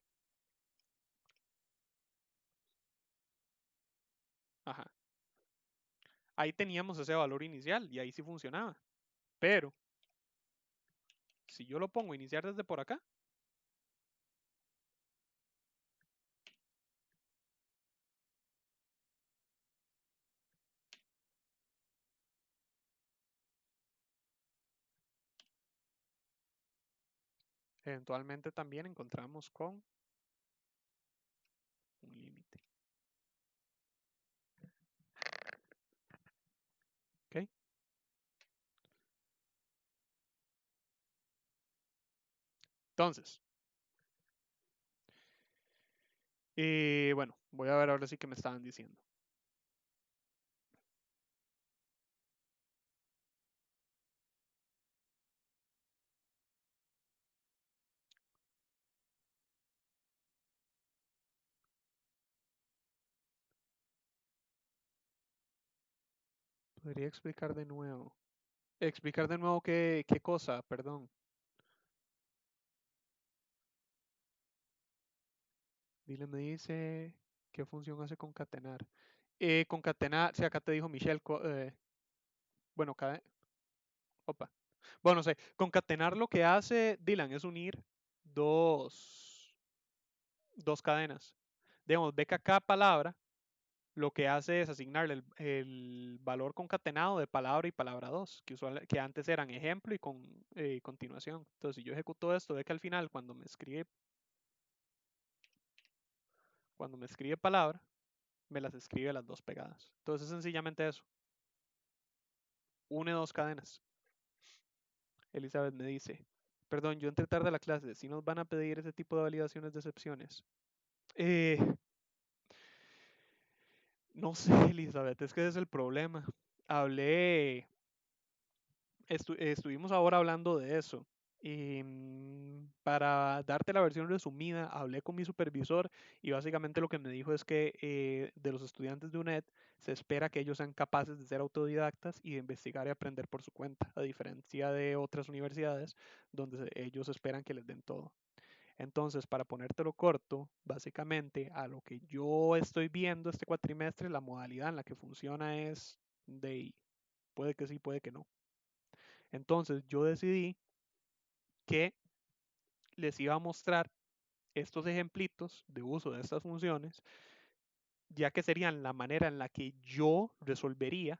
Ajá. Ahí teníamos ese valor inicial y ahí sí funcionaba. Pero si yo lo pongo a iniciar desde por acá, eventualmente también encontramos con un límite. ¿Ok? Entonces, bueno, voy a ver ahora sí que me estaban diciendo. Podría explicar de nuevo. Explicar de nuevo qué cosa, perdón. Dile, me dice qué función hace concatenar. Concatenar, si acá te dijo Michelle, bueno, opa. Bueno, no sé, concatenar lo que hace Dylan es unir dos, dos cadenas. Digamos, ve que cada palabra lo que hace es asignarle el valor concatenado de palabra y palabra 2 que antes eran ejemplo y con continuación. Entonces, si yo ejecuto esto, ve que al final, cuando me escribe palabra, me las escribe las dos pegadas. Entonces, es sencillamente eso. Une dos cadenas. Elizabeth me dice, perdón, yo entré tarde a la clase, si nos van a pedir ese tipo de validaciones de excepciones. Eh, no sé, Elizabeth, es que ese es el problema. Hablé, estuvimos ahora hablando de eso. Y para darte la versión resumida, hablé con mi supervisor y básicamente lo que me dijo es que de los estudiantes de UNED se espera que ellos sean capaces de ser autodidactas y de investigar y aprender por su cuenta, a diferencia de otras universidades donde ellos esperan que les den todo. Entonces, para ponértelo corto, básicamente a lo que yo estoy viendo este cuatrimestre, la modalidad en la que funciona es de puede que sí, puede que no. Entonces, yo decidí que les iba a mostrar estos ejemplitos de uso de estas funciones, ya que serían la manera en la que yo resolvería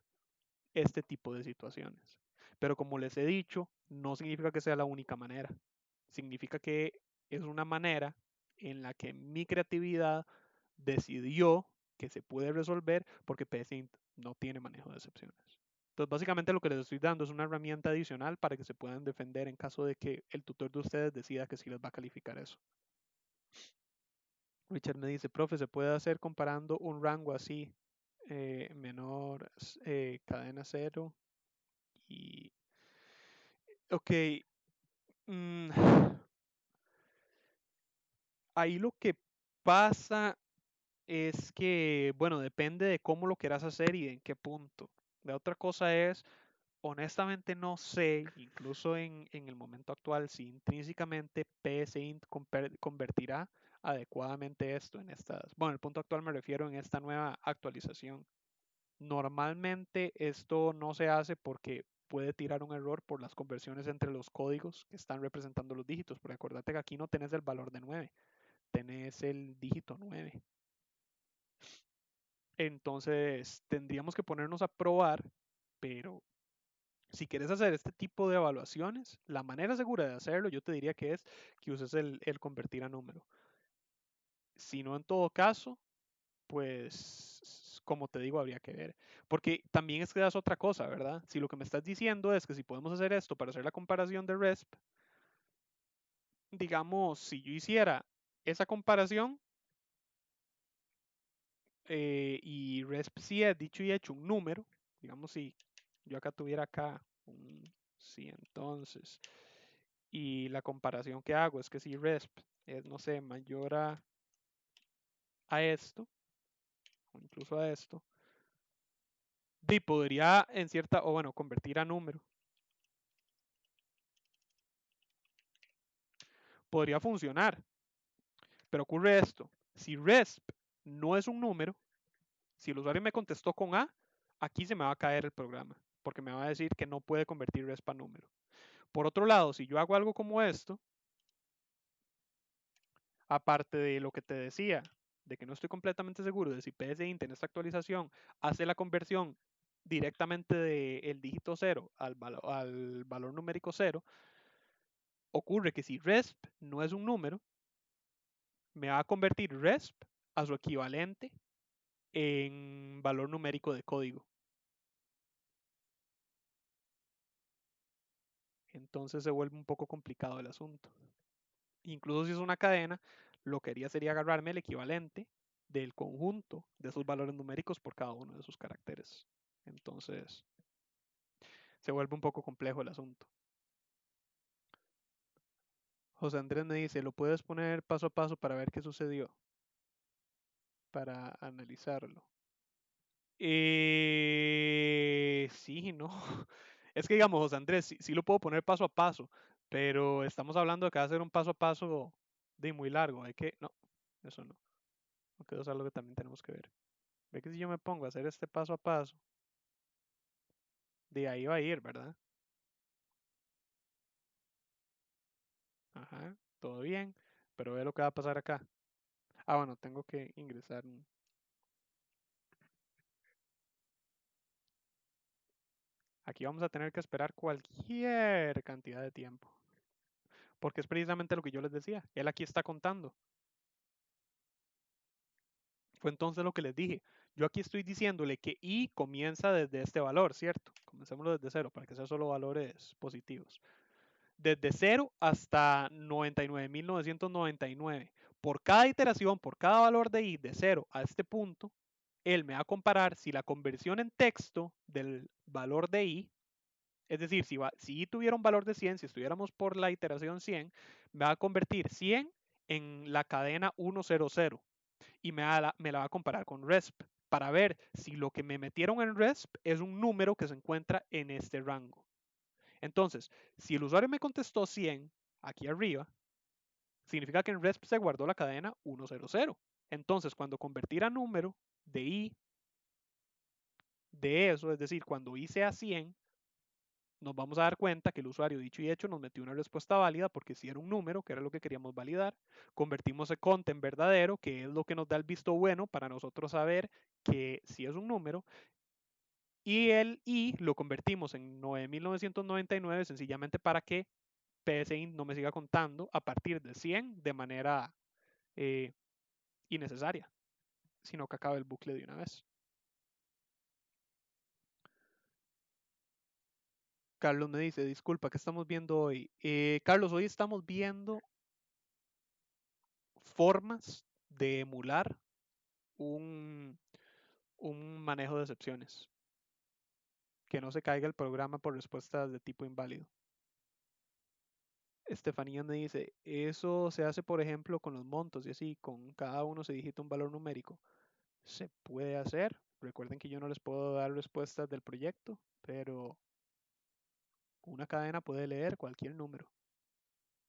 este tipo de situaciones. Pero como les he dicho, no significa que sea la única manera. Significa que es una manera en la que mi creatividad decidió que se puede resolver porque PSINT no tiene manejo de excepciones. Entonces, básicamente lo que les estoy dando es una herramienta adicional para que se puedan defender en caso de que el tutor de ustedes decida que sí les va a calificar eso. Richard me dice, profe, ¿se puede hacer comparando un rango así, menor, cadena cero? Y, ok, mm, ahí lo que pasa es que, bueno, depende de cómo lo quieras hacer y en qué punto. La otra cosa es, honestamente no sé, incluso en el momento actual, si intrínsecamente PSINT convertirá adecuadamente esto en estas, bueno, el punto actual me refiero en esta nueva actualización. Normalmente esto no se hace porque puede tirar un error por las conversiones entre los códigos que están representando los dígitos, porque acuérdate que aquí no tenés el valor de 9, tenés el dígito 9. Entonces tendríamos que ponernos a probar, pero si quieres hacer este tipo de evaluaciones, la manera segura de hacerlo yo te diría que es que uses el convertir a número. Si no, en todo caso, pues como te digo, habría que ver. Porque también es que das otra cosa, ¿verdad? Si lo que me estás diciendo es que si podemos hacer esto para hacer la comparación de RESP, digamos, si yo hiciera esa comparación y RESP sí es dicho y hecho un número, digamos, si yo acá tuviera acá un sí, entonces, y la comparación que hago es que si RESP es, no sé, mayor a esto, o incluso a esto, podría en cierta, o bueno, convertir a número. Podría funcionar, pero ocurre esto. Si RESP no es un número, si el usuario me contestó con A, aquí se me va a caer el programa, porque me va a decir que no puede convertir RESP a número. Por otro lado, si yo hago algo como esto, aparte de lo que te decía, de que no estoy completamente seguro de si PSINT en esta actualización hace la conversión directamente del dígito 0 al valor numérico 0, ocurre que si RESP no es un número, me va a convertir RESP a su equivalente en valor numérico de código. Entonces se vuelve un poco complicado el asunto. Incluso si es una cadena, lo que haría sería agarrarme el equivalente del conjunto de esos valores numéricos por cada uno de sus caracteres. Entonces, se vuelve un poco complejo el asunto. José Andrés me dice, ¿lo puedes poner paso a paso para ver qué sucedió? Para analizarlo. Sí, no. Es que digamos, José Andrés, sí, sí lo puedo poner paso a paso, pero estamos hablando de que va a ser un paso a paso de muy largo. Hay que, no, eso no. Aunque eso es algo que también tenemos que ver. Ve que si yo me pongo a hacer este paso a paso, de ahí va a ir, ¿verdad? Ajá, todo bien, pero ve lo que va a pasar acá. Ah, bueno, tengo que ingresar. Aquí vamos a tener que esperar cualquier cantidad de tiempo, porque es precisamente lo que yo les decía. Él aquí está contando. Fue entonces lo que les dije. Yo aquí estoy diciéndole que i comienza desde este valor, ¿cierto? Comencémoslo desde cero para que sean solo valores positivos. Desde cero hasta 99.999. Por cada iteración, por cada valor de i de cero a este punto, él me va a comparar si la conversión en texto del valor de i, es decir, si i tuviera un valor de 100, si estuviéramos por la iteración 100, me va a convertir 100 en la cadena 100 y me la va a comparar con RESP para ver si lo que me metieron en RESP es un número que se encuentra en este rango. Entonces, si el usuario me contestó 100 aquí arriba, significa que en RESP se guardó la cadena 100. Entonces, cuando convertir a número de i de eso, es decir, cuando i sea 100, nos vamos a dar cuenta que el usuario dicho y hecho nos metió una respuesta válida porque si era un número, que era lo que queríamos validar, convertimos el cont en verdadero, que es lo que nos da el visto bueno para nosotros saber que si es un número, y el i lo convertimos en 9999 sencillamente para que PSINT no me siga contando a partir de 100 de manera eh, innecesaria, sino que acabe el bucle de una vez. Carlos me dice, disculpa, ¿qué estamos viendo hoy? Carlos, hoy estamos viendo formas de emular un, un manejo de excepciones, que no se caiga el programa por respuestas de tipo inválido. Estefanía me dice, eso se hace, por ejemplo, con los montos y así, con cada uno se digita un valor numérico. Se puede hacer. Recuerden que yo no les puedo dar respuestas del proyecto, pero una cadena puede leer cualquier número,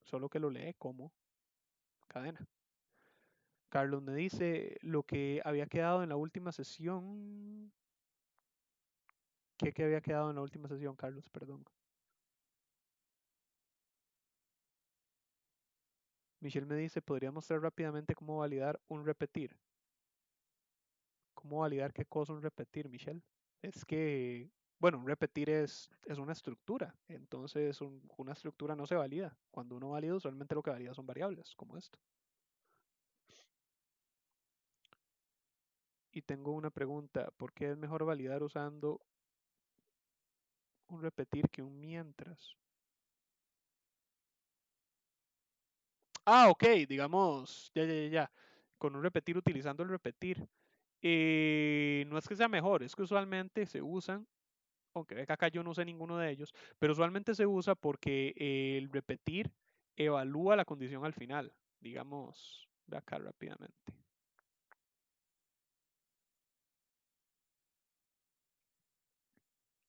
solo que lo lee como cadena. Carlos me dice lo que había quedado en la última sesión. ¿Qué había quedado en la última sesión, Carlos? Perdón. Michelle me dice, ¿podría mostrar rápidamente cómo validar un repetir? ¿Cómo validar qué cosa un repetir, Michelle? Es que, bueno, un repetir es una estructura, entonces una estructura no se valida. Cuando uno valida, usualmente lo que valida son variables, como esto. Y tengo una pregunta, ¿por qué es mejor validar usando un repetir que un mientras? Ah, ok, digamos, ya. Con un repetir utilizando el repetir. No es que sea mejor, es que usualmente se usan, aunque ve que acá yo no sé ninguno de ellos, pero usualmente se usa porque el repetir evalúa la condición al final. Digamos, ve acá rápidamente.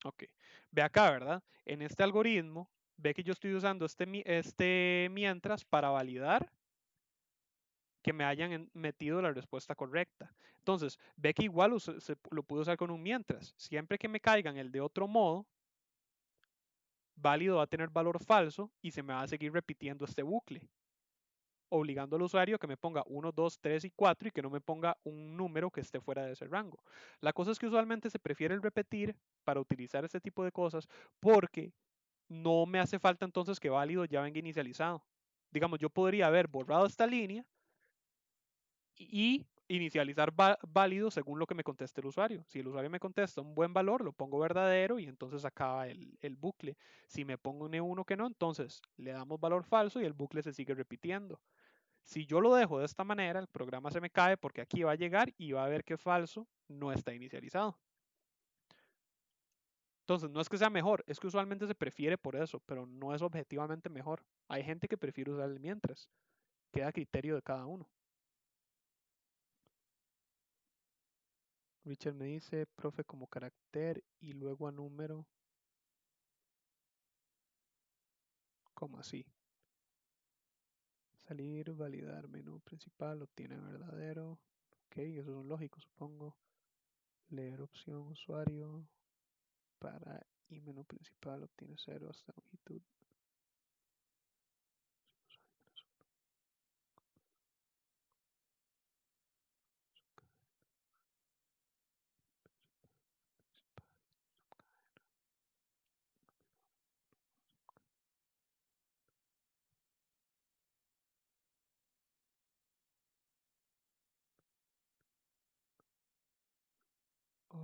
Ok, ve acá, ¿verdad? En este algoritmo, ve que yo estoy usando este mientras para validar que me hayan metido la respuesta correcta. Entonces, ve que igual lo puedo usar con un mientras. Siempre que me caigan el de otro modo, válido va a tener valor falso y se me va a seguir repitiendo este bucle, obligando al usuario a que me ponga 1, 2, 3 y 4 y que no me ponga un número que esté fuera de ese rango. La cosa es que usualmente se prefiere el repetir para utilizar este tipo de cosas porque no me hace falta entonces que válido ya venga inicializado. Digamos, yo podría haber borrado esta línea y inicializar válido según lo que me conteste el usuario. Si el usuario me contesta un buen valor, lo pongo verdadero y entonces acaba el bucle. Si me pongo uno que no, entonces le damos valor falso y el bucle se sigue repitiendo. Si yo lo dejo de esta manera, el programa se me cae porque aquí va a llegar y va a ver que falso no está inicializado. Entonces, no es que sea mejor, es que usualmente se prefiere por eso, pero no es objetivamente mejor. Hay gente que prefiere usar el mientras. Queda a criterio de cada uno. Richard me dice, profe, como carácter y luego a número. ¿Cómo así? Salir, validar menú principal, obtiene verdadero. Ok, eso es un lógico, supongo. Leer opción usuario para y menú principal obtiene 0 hasta longitud.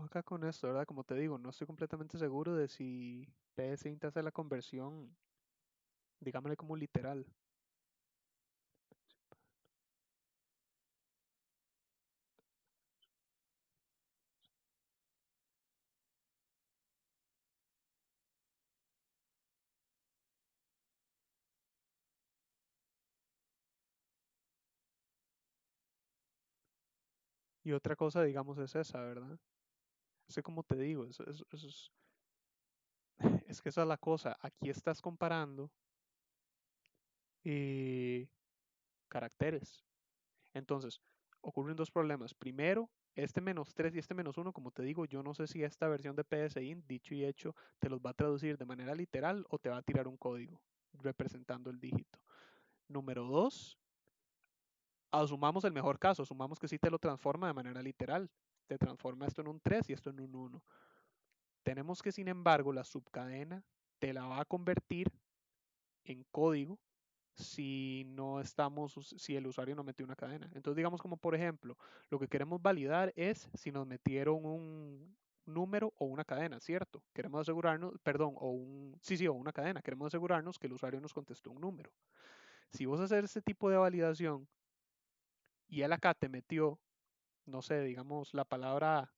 Acá con esto, ¿verdad? Como te digo, no estoy completamente seguro de si PSINT hace la conversión, digámosle como literal. Y otra cosa, digamos, es esa, ¿verdad? Es que como te digo, es que esa es la cosa. Aquí estás comparando eh, caracteres. Entonces, ocurren dos problemas. Primero, este -3 y este -1, como te digo, yo no sé si esta versión de PSINT, dicho y hecho, te los va a traducir de manera literal o te va a tirar un código representando el dígito. Número dos, asumamos el mejor caso, asumamos que sí te lo transforma de manera literal. Te transforma esto en un 3 y esto en un 1. Tenemos que, sin embargo, la subcadena te la va a convertir en código si no estamos, si el usuario no metió una cadena. Entonces, digamos como por ejemplo, lo que queremos validar es si nos metieron un número o una cadena, ¿cierto? Queremos asegurarnos, perdón, sí, o una cadena. Queremos asegurarnos que el usuario nos contestó un número. Si vos haces este tipo de validación y él acá te metió, no sé, digamos la palabra,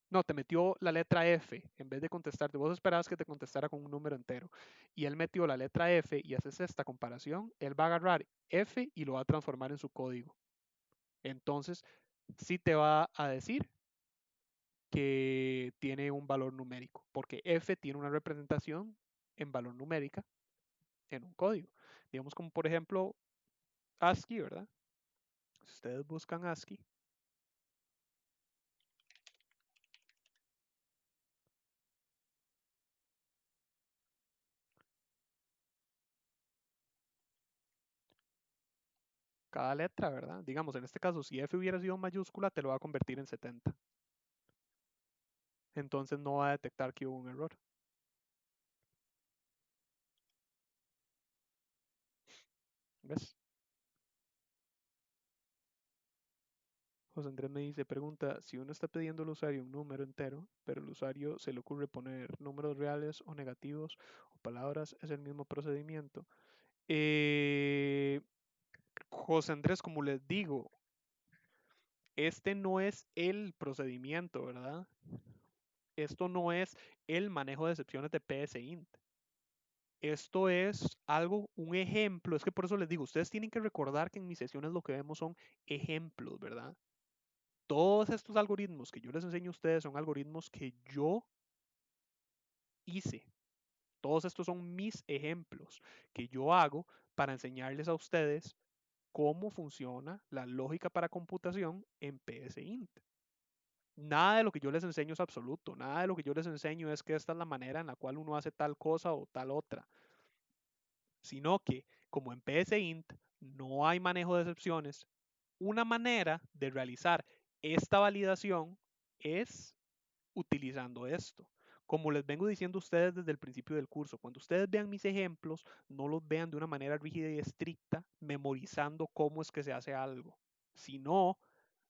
no, te metió la letra F en vez de contestarte, vos esperabas que te contestara con un número entero y él metió la letra F y haces esta comparación, él va a agarrar F y lo va a transformar en su código. Entonces, sí te va a decir que tiene un valor numérico, porque F tiene una representación en valor numérica en un código. Digamos como por ejemplo ASCII, ¿verdad? Si ustedes buscan ASCII, cada letra, ¿verdad? Digamos, en este caso, si F hubiera sido mayúscula, te lo va a convertir en 70. Entonces no va a detectar que hubo un error. ¿Ves? José Andrés me dice, pregunta, si uno está pidiendo al usuario un número entero, pero el usuario se le ocurre poner números reales o negativos o palabras, ¿es el mismo procedimiento? José Andrés, como les digo, este no es el procedimiento, ¿verdad? Esto no es el manejo de excepciones de PSINT. Esto es algo, un ejemplo. Es que por eso les digo, ustedes tienen que recordar que en mis sesiones lo que vemos son ejemplos, ¿verdad? Todos estos algoritmos que yo les enseño a ustedes son algoritmos que yo hice. Todos estos son mis ejemplos que yo hago para enseñarles a ustedes cómo funciona la lógica para computación en PSINT. Nada de lo que yo les enseño es absoluto, nada de lo que yo les enseño es que esta es la manera en la cual uno hace tal cosa o tal otra, sino que como en PSINT no hay manejo de excepciones, una manera de realizar esta validación es utilizando esto. Como les vengo diciendo a ustedes desde el principio del curso, cuando ustedes vean mis ejemplos, no los vean de una manera rígida y estricta, memorizando cómo es que se hace algo, sino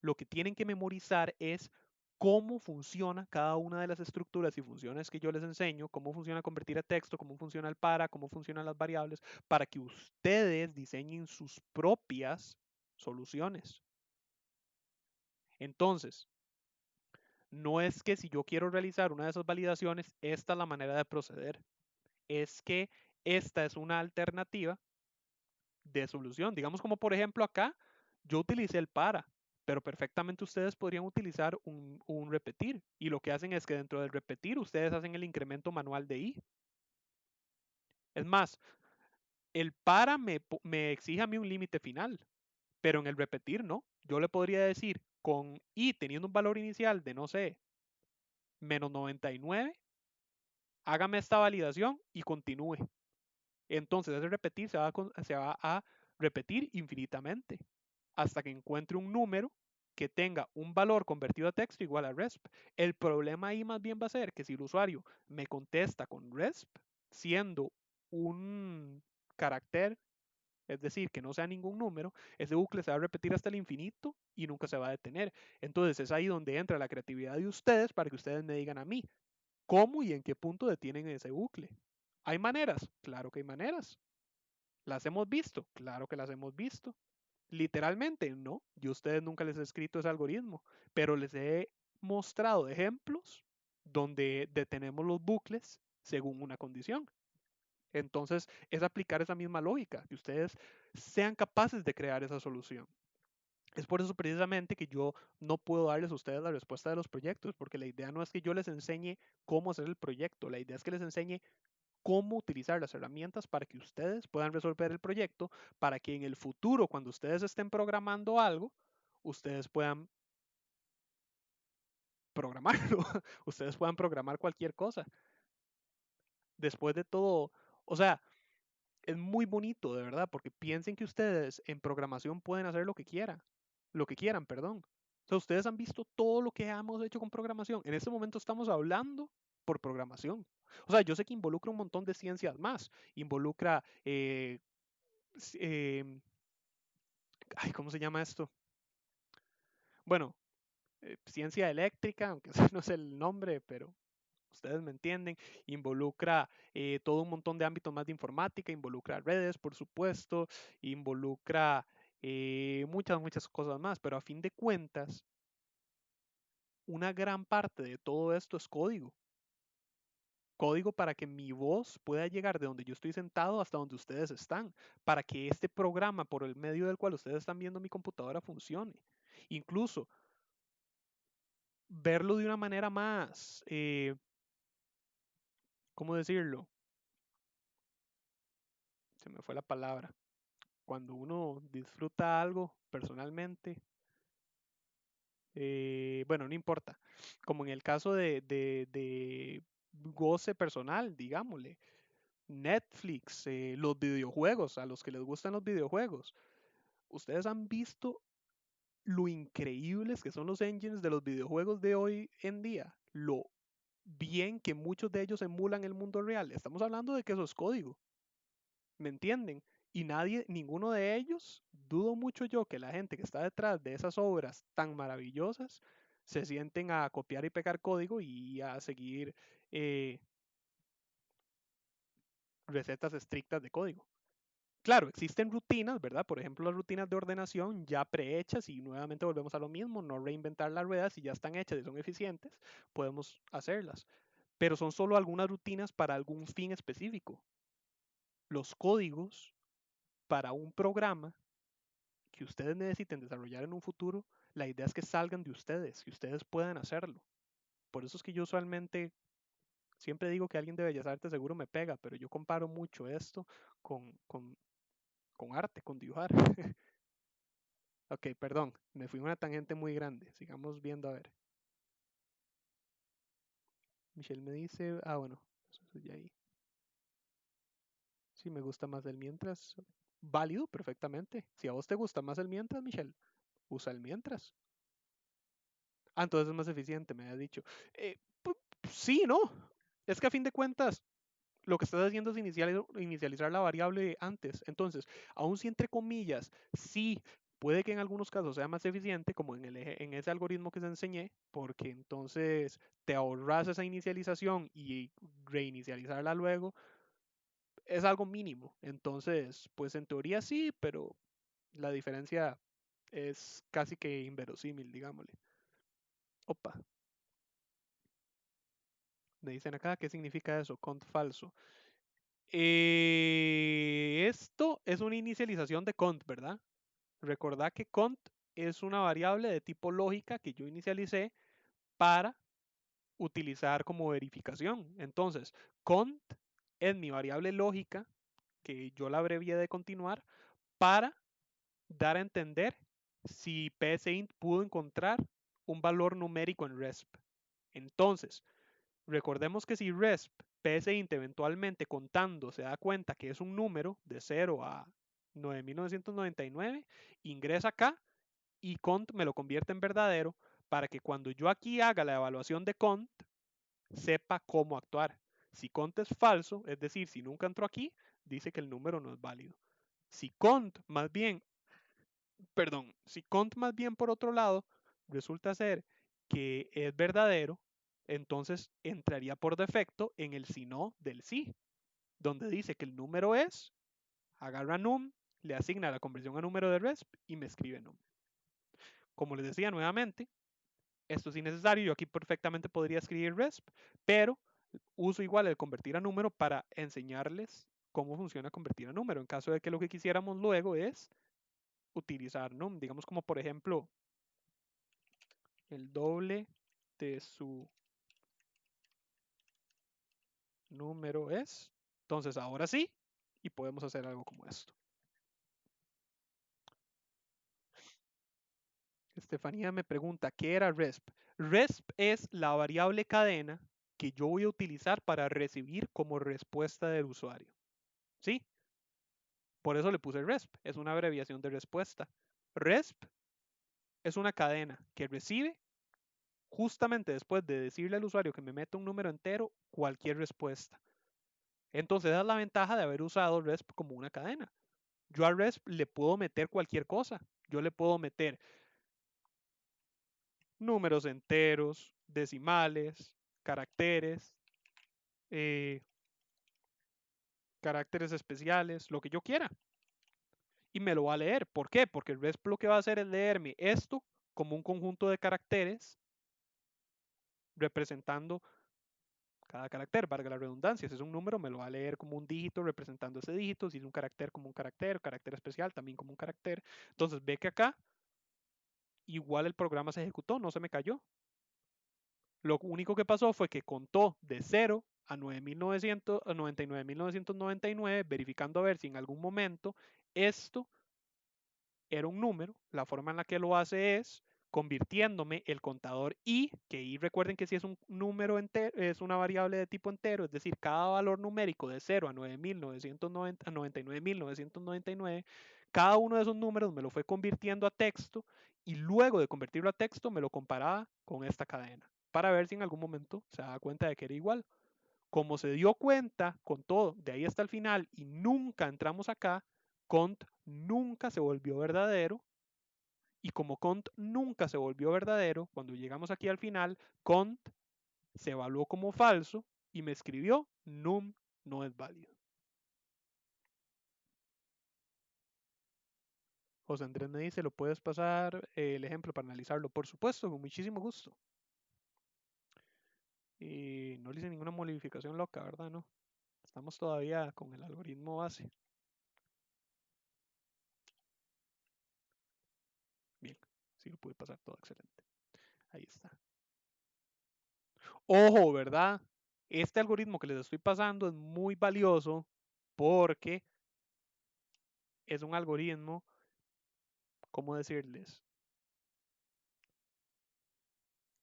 Lo que tienen que memorizar es cómo funciona cada una de las estructuras y funciones que yo les enseño, cómo funciona convertir a texto, cómo funciona el para, cómo funcionan las variables, para que ustedes diseñen sus propias soluciones. Entonces, no es que si yo quiero realizar una de esas validaciones, esta es la manera de proceder. Es que esta es una alternativa de solución. Digamos como por ejemplo acá, yo utilicé el para, pero perfectamente ustedes podrían utilizar un repetir. Y lo que hacen es que dentro del repetir ustedes hacen el incremento manual de i. Es más, el para me exige a mí un límite final, pero en el repetir no. Yo le podría decir con i teniendo un valor inicial de, no sé, menos 99, hágame esta validación y continúe. Entonces ese repetir se va a repetir infinitamente hasta que encuentre un número que tenga un valor convertido a texto igual a resp. El problema ahí más bien va a ser que si el usuario me contesta con resp, siendo un carácter, es decir, que no sea ningún número, ese bucle se va a repetir hasta el infinito y nunca se va a detener. Entonces es ahí donde entra la creatividad de ustedes para que ustedes me digan a mí cómo y en qué punto detienen ese bucle. ¿Hay maneras? Claro que hay maneras. ¿Las hemos visto? Claro que las hemos visto. Literalmente, no. Yo a ustedes nunca les he escrito ese algoritmo, pero les he mostrado ejemplos donde detenemos los bucles según una condición. Entonces, es aplicar esa misma lógica, que ustedes sean capaces de crear esa solución. Es por eso precisamente que yo no puedo darles a ustedes la respuesta de los proyectos, porque la idea no es que yo les enseñe cómo hacer el proyecto, la idea es que les enseñe cómo utilizar las herramientas para que ustedes puedan resolver el proyecto, para que en el futuro, cuando ustedes estén programando algo, ustedes puedan programarlo, ustedes puedan programar cualquier cosa. Después de todo, o sea, es muy bonito, de verdad, porque piensen que ustedes en programación pueden hacer lo que quieran, perdón. O sea, ustedes han visto todo lo que hemos hecho con programación. En este momento estamos hablando por programación. O sea, yo sé que involucra un montón de ciencias más. Involucra eh, ay, ¿cómo se llama esto? Bueno, ciencia eléctrica, aunque ese no es el nombre, pero ustedes me entienden, involucra todo un montón de ámbitos más de informática, involucra redes, por supuesto, involucra muchas cosas más, pero a fin de cuentas, una gran parte de todo esto es código. Código para que mi voz pueda llegar de donde yo estoy sentado hasta donde ustedes están, para que este programa por el medio del cual ustedes están viendo mi computadora funcione. Incluso verlo de una manera más, ¿cómo decirlo? Se me fue la palabra. Cuando uno disfruta algo personalmente, bueno, no importa. Como en el caso de goce personal, digámosle. Netflix, los videojuegos, a los que les gustan los videojuegos. Ustedes han visto lo increíbles que son los engines de los videojuegos de hoy en día. Lo bien que muchos de ellos emulan el mundo real. Estamos hablando de que eso es código. ¿Me entienden? Y nadie, ninguno de ellos, dudo mucho yo que la gente que está detrás de esas obras tan maravillosas se sienten a copiar y pegar código y a seguir eh, recetas estrictas de código. Claro, existen rutinas, ¿verdad? Por ejemplo, las rutinas de ordenación ya prehechas y nuevamente volvemos a lo mismo, no reinventar las ruedas, si ya están hechas y son eficientes, podemos hacerlas. Pero son solo algunas rutinas para algún fin específico. Los códigos para un programa que ustedes necesiten desarrollar en un futuro, la idea es que salgan de ustedes, que ustedes puedan hacerlo. Por eso es que yo usualmente siempre digo que alguien de Bellas Artes seguro me pega, pero yo comparo mucho esto con arte, con dibujar. Ok, perdón, me fui una tangente muy grande. Sigamos viendo a ver. Michelle me dice, bueno, eso ya ahí. Sí, me gusta más el mientras. Válido, perfectamente. Si a vos te gusta más el mientras, Michelle, usa el mientras. Ah, entonces es más eficiente, me ha dicho. Sí, ¿no? Es que a fin de cuentas, lo que estás haciendo es inicializar la variable antes. Entonces, aun si entre comillas, sí puede que en algunos casos sea más eficiente, como en ese algoritmo que te enseñé, porque entonces te ahorras esa inicialización y reinicializarla luego es algo mínimo. Entonces, pues en teoría sí, pero la diferencia es casi que inverosímil, digámosle. Opa, me dicen acá, ¿qué significa eso? Cont falso. Esto es una inicialización de cont, ¿verdad? Recordad que cont es una variable de tipo lógica que yo inicialicé para utilizar como verificación. Entonces, cont es mi variable lógica que yo la abrevié de continuar para dar a entender si psint pudo encontrar un valor numérico en resp. Entonces, recordemos que si resp psint eventualmente contando se da cuenta que es un número de 0 a 9999, ingresa acá y cont me lo convierte en verdadero para que cuando yo aquí haga la evaluación de cont sepa cómo actuar. Si cont es falso, es decir, si nunca entró aquí, dice que el número no es válido. Si cont más bien, perdón, si cont más bien por otro lado resulta ser que es verdadero, entonces entraría por defecto en el si no del sí, donde dice que el número es, agarra num, le asigna la conversión a número de resp y me escribe num. Como les decía nuevamente, esto es innecesario, yo aquí perfectamente podría escribir resp, pero uso igual el convertir a número para enseñarles cómo funciona convertir a número, en caso de que lo que quisiéramos luego es utilizar num, digamos como por ejemplo el doble de su número es, entonces ahora sí, y podemos hacer algo como esto. Estefanía me pregunta, ¿qué era resp? Resp es la variable cadena que yo voy a utilizar para recibir como respuesta del usuario. ¿Sí? Por eso le puse resp, es una abreviación de respuesta. Resp es una cadena que recibe justamente después de decirle al usuario que me meta un número entero cualquier respuesta. Entonces esa es la ventaja de haber usado resp como una cadena. Yo a resp le puedo meter cualquier cosa. Yo le puedo meter números enteros, decimales, caracteres, eh, caracteres especiales, lo que yo quiera. Y me lo va a leer. ¿Por qué? Porque el resp lo que va a hacer es leerme esto como un conjunto de caracteres representando cada carácter, valga la redundancia. Si es un número, me lo va a leer como un dígito representando ese dígito. Si es un carácter, como un carácter especial, también como un carácter. Entonces ve que acá igual el programa se ejecutó, no se me cayó. Lo único que pasó fue que contó de 0 a 99.999, verificando a ver si en algún momento esto era un número. La forma en la que lo hace es convirtiéndome el contador i, que i recuerden que si es un número entero, es una variable de tipo entero, es decir, cada valor numérico de 0 a 9.990, a 99.999, cada uno de esos números me lo fue convirtiendo a texto y luego de convertirlo a texto me lo comparaba con esta cadena para ver si en algún momento se daba cuenta de que era igual. Como se dio cuenta con todo, de ahí hasta el final, y nunca entramos acá, cont nunca se volvió verdadero. Y como cont nunca se volvió verdadero, cuando llegamos aquí al final, cont se evaluó como falso y me escribió num no es válido. José Andrés me dice, ¿lo puedes pasar el ejemplo para analizarlo? Por supuesto, con muchísimo gusto. Y no le hice ninguna modificación loca, ¿verdad? No. Estamos todavía con el algoritmo base. Bien, sí lo pude pasar todo excelente. Ahí está. Ojo, ¿verdad? Este algoritmo que les estoy pasando es muy valioso porque es un algoritmo, ¿cómo decirles?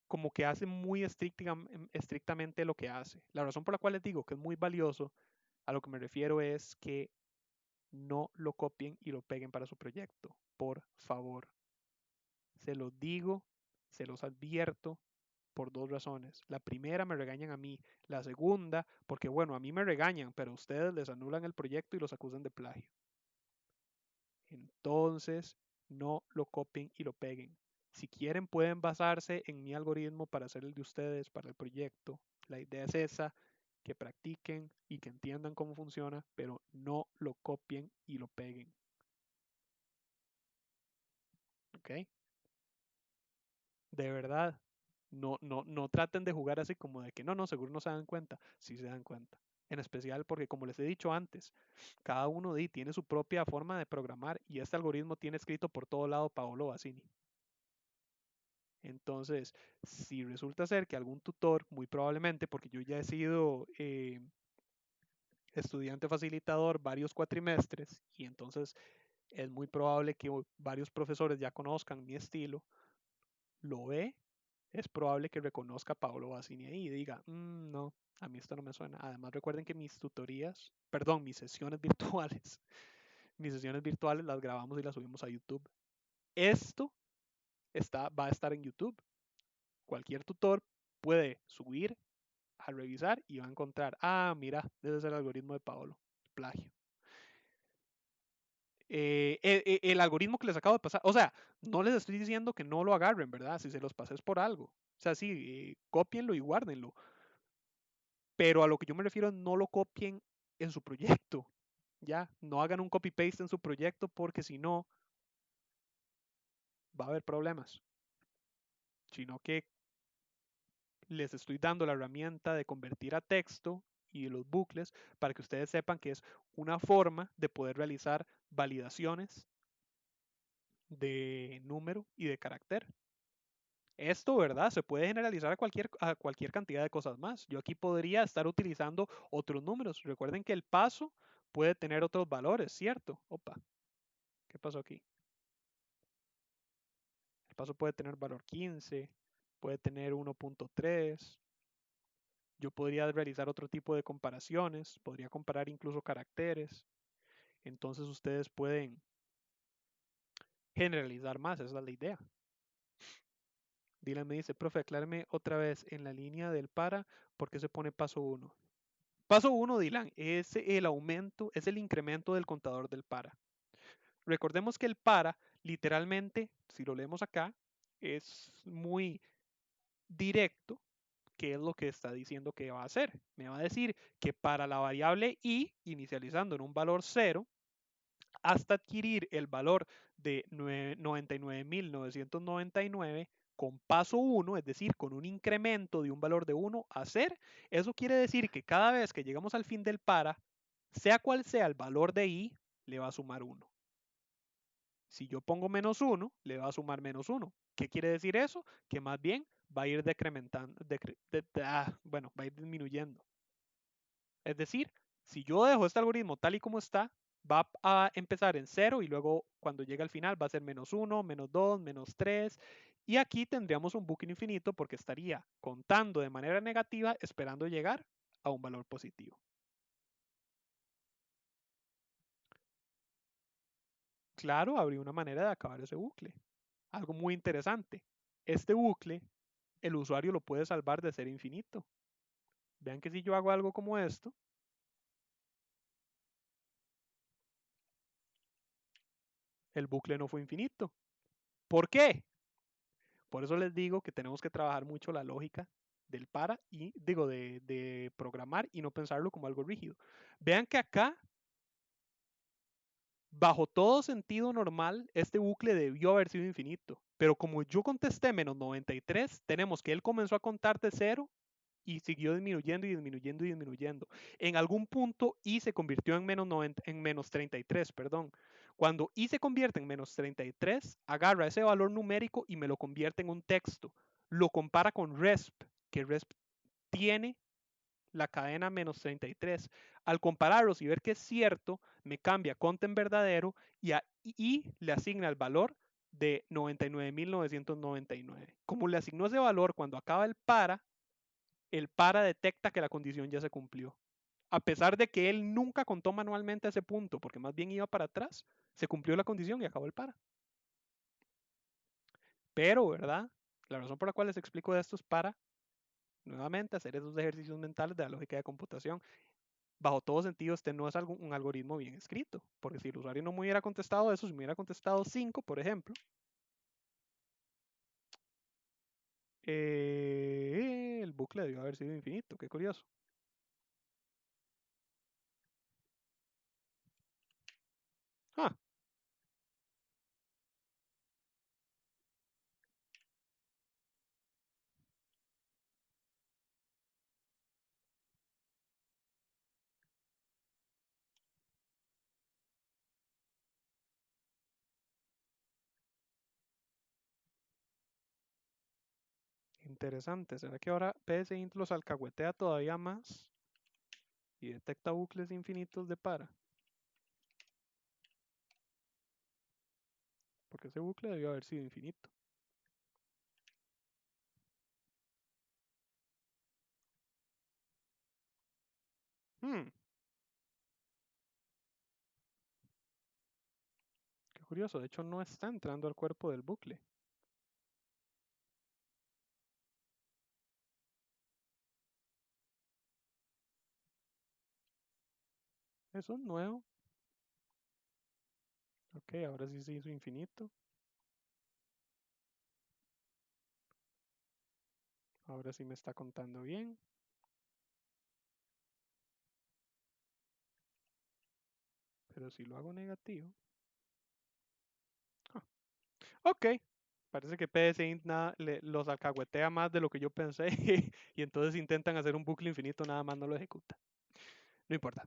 Como que hace muy estrictamente lo que hace. La razón por la cual les digo que es muy valioso, a lo que me refiero es que no lo copien y lo peguen para su proyecto. Por favor. Se los digo, se los advierto por dos razones. La primera, me regañan a mí. La segunda, porque bueno, a mí me regañan, pero ustedes les anulan el proyecto y los acusan de plagio. Entonces, no lo copien y lo peguen. Si quieren pueden basarse en mi algoritmo para hacer el de ustedes, para el proyecto. La idea es esa, que practiquen y que entiendan cómo funciona, pero no lo copien y lo peguen. ¿Ok? De verdad, no traten de jugar así como de que no, seguro no se dan cuenta. Sí se dan cuenta. En especial porque, como les he dicho antes, cada uno tiene su propia forma de programar y este algoritmo tiene escrito por todo lado Paolo Basini. Entonces, si resulta ser que algún tutor, muy probablemente, porque yo ya he sido estudiante facilitador varios cuatrimestres y entonces es muy probable que varios profesores ya conozcan mi estilo, lo ve, es probable que reconozca a Paolo Basini ahí y diga, no, a mí esto no me suena. Además, recuerden que mis tutorías, perdón, mis sesiones virtuales, mis sesiones virtuales las grabamos y las subimos a YouTube. Esto va a estar en YouTube. Cualquier tutor puede subir a revisar y va a encontrar, mira, ese es el algoritmo de Paolo, plagio. El algoritmo que les acabo de pasar, o sea, no les estoy diciendo que no lo agarren, ¿verdad? Si se los pasé es por algo. O sea, sí, cópienlo y guárdenlo. Pero a lo que yo me refiero es no lo copien en su proyecto. Ya, no hagan un copy-paste en su proyecto porque si no, va a haber problemas. Sino que les estoy dando la herramienta de convertir a texto y los bucles para que ustedes sepan que es una forma de poder realizar validaciones de número y de carácter. Esto, ¿verdad? Se puede generalizar a cualquier cantidad de cosas más. Yo aquí podría estar utilizando otros números. Recuerden que el paso puede tener otros valores, ¿cierto? Opa, ¿qué pasó aquí? El paso puede tener valor 15, puede tener 1.3. Yo podría realizar otro tipo de comparaciones, podría comparar incluso caracteres. Entonces ustedes pueden generalizar más, esa es la idea. Dylan me dice, profe, aclárame otra vez en la línea del para, ¿por qué se pone paso 1? Paso 1, Dylan, es el aumento, es el incremento del contador del para. Recordemos que el para, literalmente, si lo leemos acá, es muy directo, qué es lo que está diciendo que va a hacer. Me va a decir que para la variable i, inicializando en un valor 0, hasta adquirir el valor de 99.999 con paso 1, es decir, con un incremento de un valor de 1 a 0, eso quiere decir que cada vez que llegamos al fin del para, sea cual sea el valor de i, le va a sumar 1. Si yo pongo menos 1, le va a sumar menos 1. ¿Qué quiere decir eso? Que más bien va a ir decrementando, bueno, va a ir disminuyendo. Es decir, si yo dejo este algoritmo tal y como está, va a empezar en 0 y luego cuando llegue al final va a ser menos 1, menos 2, menos 3. Y aquí tendríamos un bucle infinito porque estaría contando de manera negativa esperando llegar a un valor positivo. Claro, habría una manera de acabar ese bucle. Algo muy interesante. Este bucle, el usuario lo puede salvar de ser infinito. Vean que si yo hago algo como esto, el bucle no fue infinito. ¿Por qué? Por eso les digo que tenemos que trabajar mucho la lógica del para y digo de programar y no pensarlo como algo rígido. Vean que acá, bajo todo sentido normal, este bucle debió haber sido infinito. Pero como yo contesté menos 93, tenemos que él comenzó a contar de 0 y siguió disminuyendo y disminuyendo y disminuyendo. En algún punto i se convirtió en menos, 90, en menos 33, perdón. Cuando i se convierte en menos 33, agarra ese valor numérico y me lo convierte en un texto. Lo compara con resp, que resp tiene la cadena menos 33. Al compararlos y ver que es cierto, me cambia content verdadero y a i le asigna el valor de 99.999. Como le asignó ese valor cuando acaba el para detecta que la condición ya se cumplió. A pesar de que él nunca contó manualmente ese punto, porque más bien iba para atrás, se cumplió la condición y acabó el para. Pero, ¿verdad? La razón por la cual les explico esto es para, nuevamente, hacer esos ejercicios mentales de la lógica de computación. bajo todo sentido, este no es un algoritmo bien escrito. Porque si el usuario no me hubiera contestado eso, si me hubiera contestado 5, por ejemplo, el bucle debió haber sido infinito. Qué curioso. Ah, interesante. ¿Será que ahora PSInt los alcahuetea todavía más y detecta bucles infinitos de para? Porque ese bucle debió haber sido infinito. Hmm, qué curioso. De hecho, no está entrando al cuerpo del bucle. Eso es nuevo. Ok, ahora sí se hizo infinito. Ahora sí me está contando bien. Pero si lo hago negativo. Ah, ok. Parece que PSInt los alcahuetea más de lo que yo pensé. Y entonces intentan hacer un bucle infinito, nada más no lo ejecuta. No importa.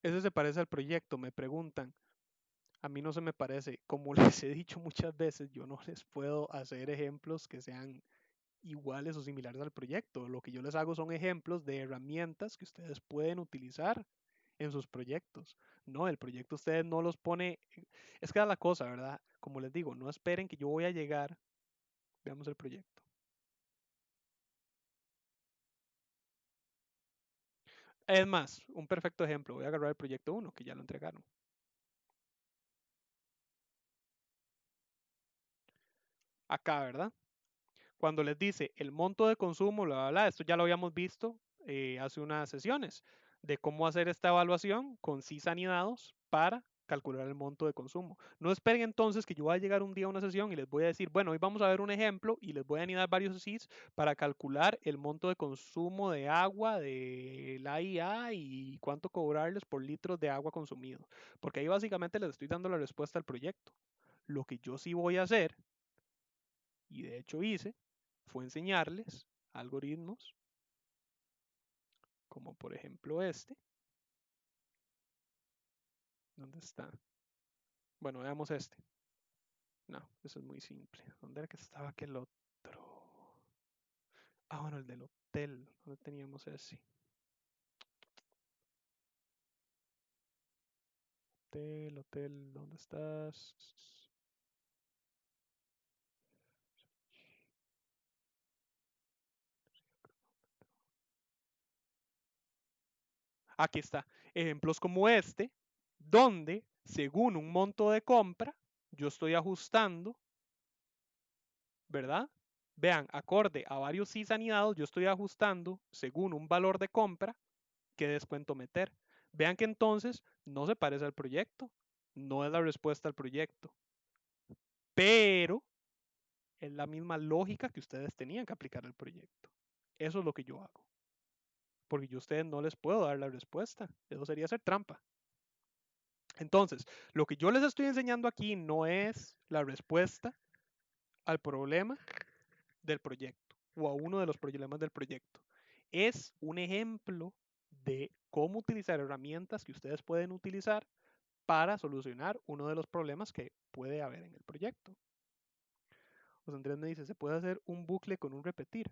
Ese se parece al proyecto, me preguntan. A mí no se me parece. Como les he dicho muchas veces, yo no les puedo hacer ejemplos que sean iguales o similares al proyecto. Lo que yo les hago son ejemplos de herramientas que ustedes pueden utilizar en sus proyectos. No, el proyecto ustedes no los pone. Es que es la cosa, ¿verdad? Como les digo, no esperen que yo voy a llegar. Veamos el proyecto. Es más, un perfecto ejemplo. Voy a agarrar el proyecto 1, que ya lo entregaron. Acá, ¿verdad? Cuando les dice el monto de consumo, esto ya lo habíamos visto hace unas sesiones, de cómo hacer esta evaluación con CIS anidados para calcular el monto de consumo. No esperen entonces que yo vaya a llegar un día a una sesión y les voy a decir, bueno, hoy vamos a ver un ejemplo y les voy a anidar varios CIS para calcular el monto de consumo de agua de la IA y cuánto cobrarles por litros de agua consumido. Porque ahí básicamente les estoy dando la respuesta al proyecto. Lo que yo sí voy a hacer, y de hecho hice, fue enseñarles algoritmos como por ejemplo este. ¿Dónde está? Bueno, veamos este. No, eso es muy simple. ¿Dónde era que estaba aquel otro? Ah, bueno, el del hotel. ¿Dónde teníamos ese? Hotel, hotel, ¿dónde estás? Aquí está. Ejemplos como este, donde según un monto de compra, yo estoy ajustando, ¿verdad? Vean, acorde a varios CIS anidados, yo estoy ajustando según un valor de compra qué descuento meter. Vean que entonces no se parece al proyecto, no es la respuesta al proyecto, pero es la misma lógica que ustedes tenían que aplicar al proyecto. Eso es lo que yo hago, porque yo a ustedes no les puedo dar la respuesta, eso sería hacer trampa. Entonces, lo que yo les estoy enseñando aquí no es la respuesta al problema del proyecto o a uno de los problemas del proyecto. Es un ejemplo de cómo utilizar herramientas que ustedes pueden utilizar para solucionar uno de los problemas que puede haber en el proyecto. José Andrés me dice, ¿se puede hacer un bucle con un repetir?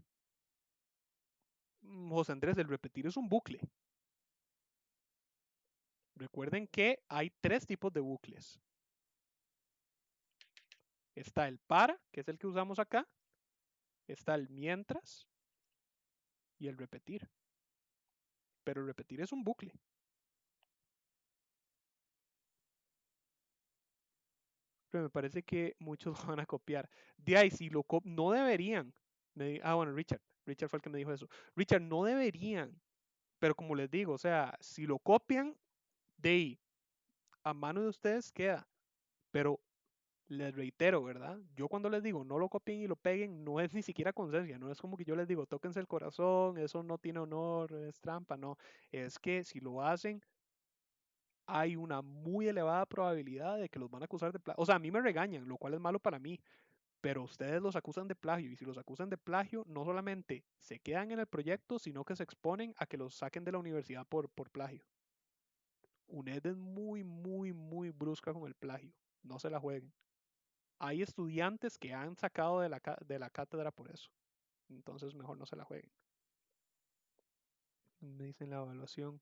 José Andrés, el repetir es un bucle. Recuerden que hay tres tipos de bucles. Está el para, que es el que usamos acá. Está el mientras y el repetir. Pero el repetir es un bucle. Pero me parece que muchos lo van a copiar. De ahí, si lo no deberían. Bueno, Richard, Richard fue el que me dijo eso. Richard, no deberían, pero como les digo, o sea, si lo copian, de ahí, a mano de ustedes queda. Pero les reitero, ¿verdad? Yo cuando les digo no lo copien y lo peguen, no es ni siquiera conciencia, no es como que yo les digo tóquense el corazón, eso no tiene honor, es trampa, no. Es que si lo hacen, hay una muy elevada probabilidad de que los van a acusar de plagio. O sea, a mí me regañan, lo cual es malo para mí, pero ustedes los acusan de plagio y si los acusan de plagio, no solamente se quedan en el proyecto, sino que se exponen a que los saquen de la universidad por plagio. UNED es muy, muy, muy brusca con el plagio. No se la jueguen. Hay estudiantes que han sacado de la cátedra por eso. Entonces mejor no se la jueguen. Me dicen la evaluación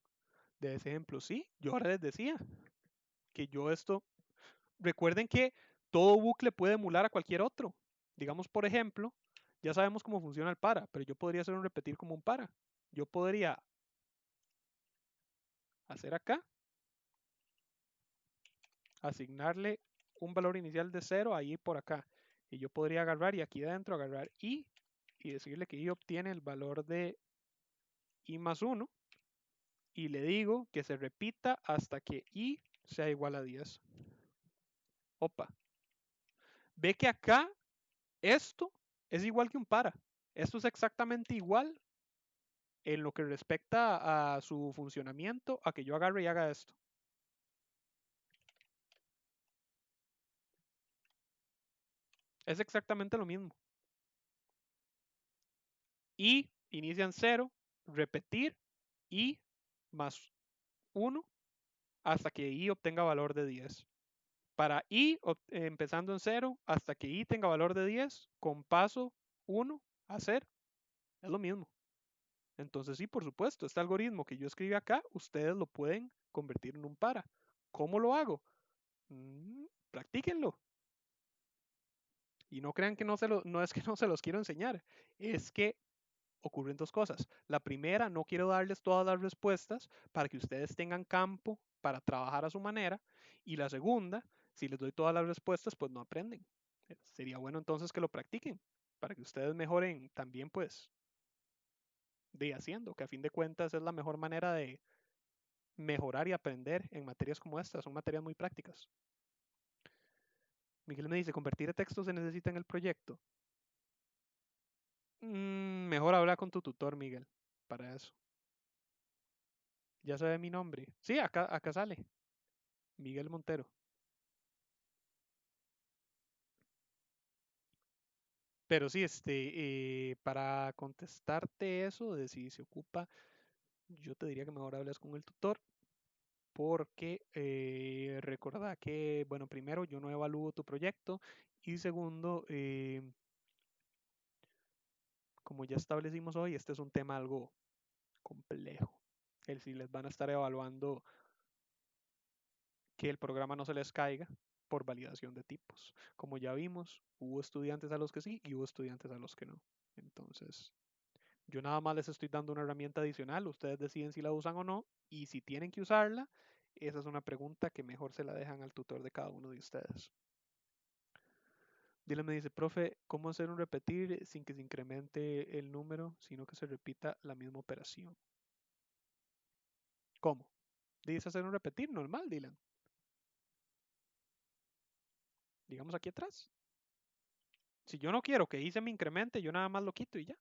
de ese ejemplo. Sí, yo ahora les decía que yo esto, recuerden que todo bucle puede emular a cualquier otro. Digamos, por ejemplo, ya sabemos cómo funciona el para, pero yo podría hacer un repetir como un para. Yo podría hacer acá, asignarle un valor inicial de 0 ahí por acá. Y yo podría agarrar y aquí adentro agarrar y decirle que i obtiene el valor de i más 1 y le digo que se repita hasta que i sea igual a 10. Opa. Ve que acá esto es igual que un para. Esto es exactamente igual en lo que respecta a su funcionamiento a que yo agarre y haga esto. Es exactamente lo mismo. Y inician 0, repetir i más 1 hasta que i obtenga valor de 10. Para i empezando en 0 hasta que i tenga valor de 10 con paso 1 a 0. Es lo mismo. Entonces sí, por supuesto, este algoritmo que yo escribí acá, ustedes lo pueden convertir en un para. ¿Cómo lo hago? Practíquenlo. Y no crean que no es que no se los quiero enseñar, es que ocurren dos cosas. La primera, no quiero darles todas las respuestas para que ustedes tengan campo para trabajar a su manera. Y la segunda, si les doy todas las respuestas, pues no aprenden. Sería bueno entonces que lo practiquen para que ustedes mejoren también, pues, de haciendo, que a fin de cuentas es la mejor manera de mejorar y aprender en materias como estas. Son materias muy prácticas. Miguel me dice, ¿convertir a texto se necesita en el proyecto? Mejor habla con tu tutor, Miguel, para eso. Ya sabe mi nombre. Sí, acá sale. Miguel Montero. Pero sí, para contestarte eso de si se ocupa, yo te diría que mejor hables con el tutor, porque recordá que, bueno, primero yo no evalúo tu proyecto y segundo, como ya establecimos hoy, este es un tema algo complejo. El si les van a estar evaluando que el programa no se les caiga por validación de tipos. Como ya vimos, hubo estudiantes a los que sí y hubo estudiantes a los que no. Entonces, yo nada más les estoy dando una herramienta adicional, ustedes deciden si la usan o no, y si tienen que usarla, esa es una pregunta que mejor se la dejan al tutor de cada uno de ustedes. Dylan me dice, profe, ¿cómo hacer un repetir sin que se incremente el número, sino que se repita la misma operación? ¿Cómo? Dice hacer un repetir normal, Dylan. Digamos aquí atrás. Si yo no quiero que I se me incremente, yo nada más lo quito y ya.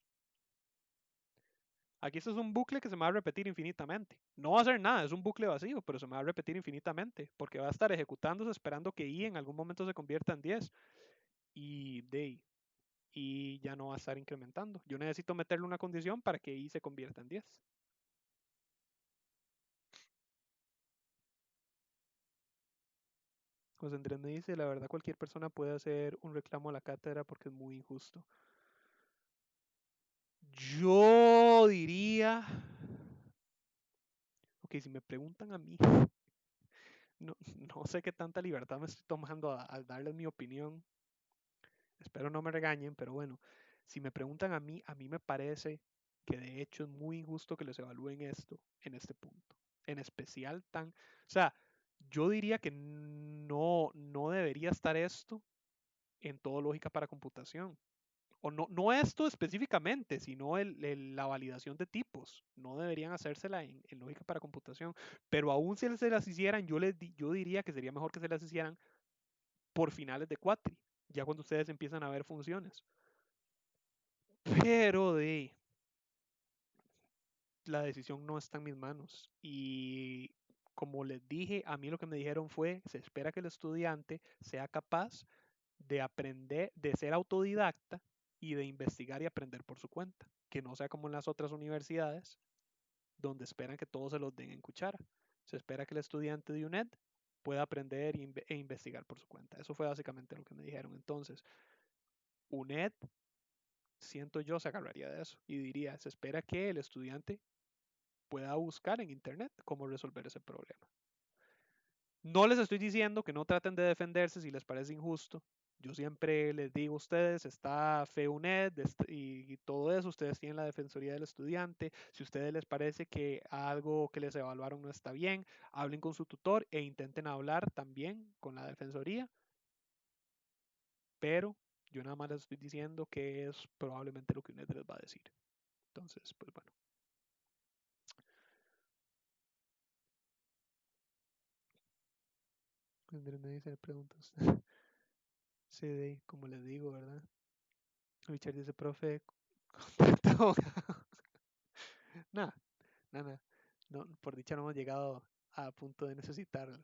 Aquí esto es un bucle que se me va a repetir infinitamente. No va a hacer nada, es un bucle vacío, pero se me va a repetir infinitamente, porque va a estar ejecutándose esperando que I en algún momento se convierta en 10 y y ya no va a estar incrementando. Yo necesito meterle una condición para que I se convierta en 10. José Andrés me dice, la verdad cualquier persona puede hacer un reclamo a la cátedra porque es muy injusto. Yo diría, ok, si me preguntan a mí, no, no sé qué tanta libertad me estoy tomando al darles mi opinión. Espero no me regañen, pero bueno, si me preguntan a mí me parece que de hecho es muy injusto que les evalúen esto en este punto. En especial o sea, yo diría que no debería estar esto en todo lógica para computación. o no, no esto específicamente, sino la validación de tipos. No deberían hacérsela en lógica para computación. Pero aún si se las hicieran, yo diría que sería mejor que se las hicieran por finales de Quatri, ya cuando ustedes empiezan a ver funciones. Pero la decisión no está en mis manos. Y como les dije, a mí lo que me dijeron fue, se espera que el estudiante sea capaz de aprender, de ser autodidacta y de investigar y aprender por su cuenta. Que no sea como en las otras universidades, donde esperan que todos se los den en cuchara. Se espera que el estudiante de UNED pueda aprender e investigar por su cuenta. Eso fue básicamente lo que me dijeron. Entonces, UNED, siento yo, se agarraría de eso y diría, se espera que el estudiante pueda buscar en Internet cómo resolver ese problema. No les estoy diciendo que no traten de defenderse si les parece injusto. Yo siempre les digo a ustedes, está FEUNED y todo eso, ustedes tienen la Defensoría del Estudiante. Si a ustedes les parece que algo que les evaluaron no está bien, hablen con su tutor e intenten hablar también con la Defensoría. Pero yo nada más les estoy diciendo que es probablemente lo que UNED les va a decir. Entonces, pues bueno. Andrés me dice, preguntas. Sí, como les digo, ¿verdad? Richard dice, profe, contrato. Nada, nada. No, por dicha no hemos llegado a punto de necesitarlo.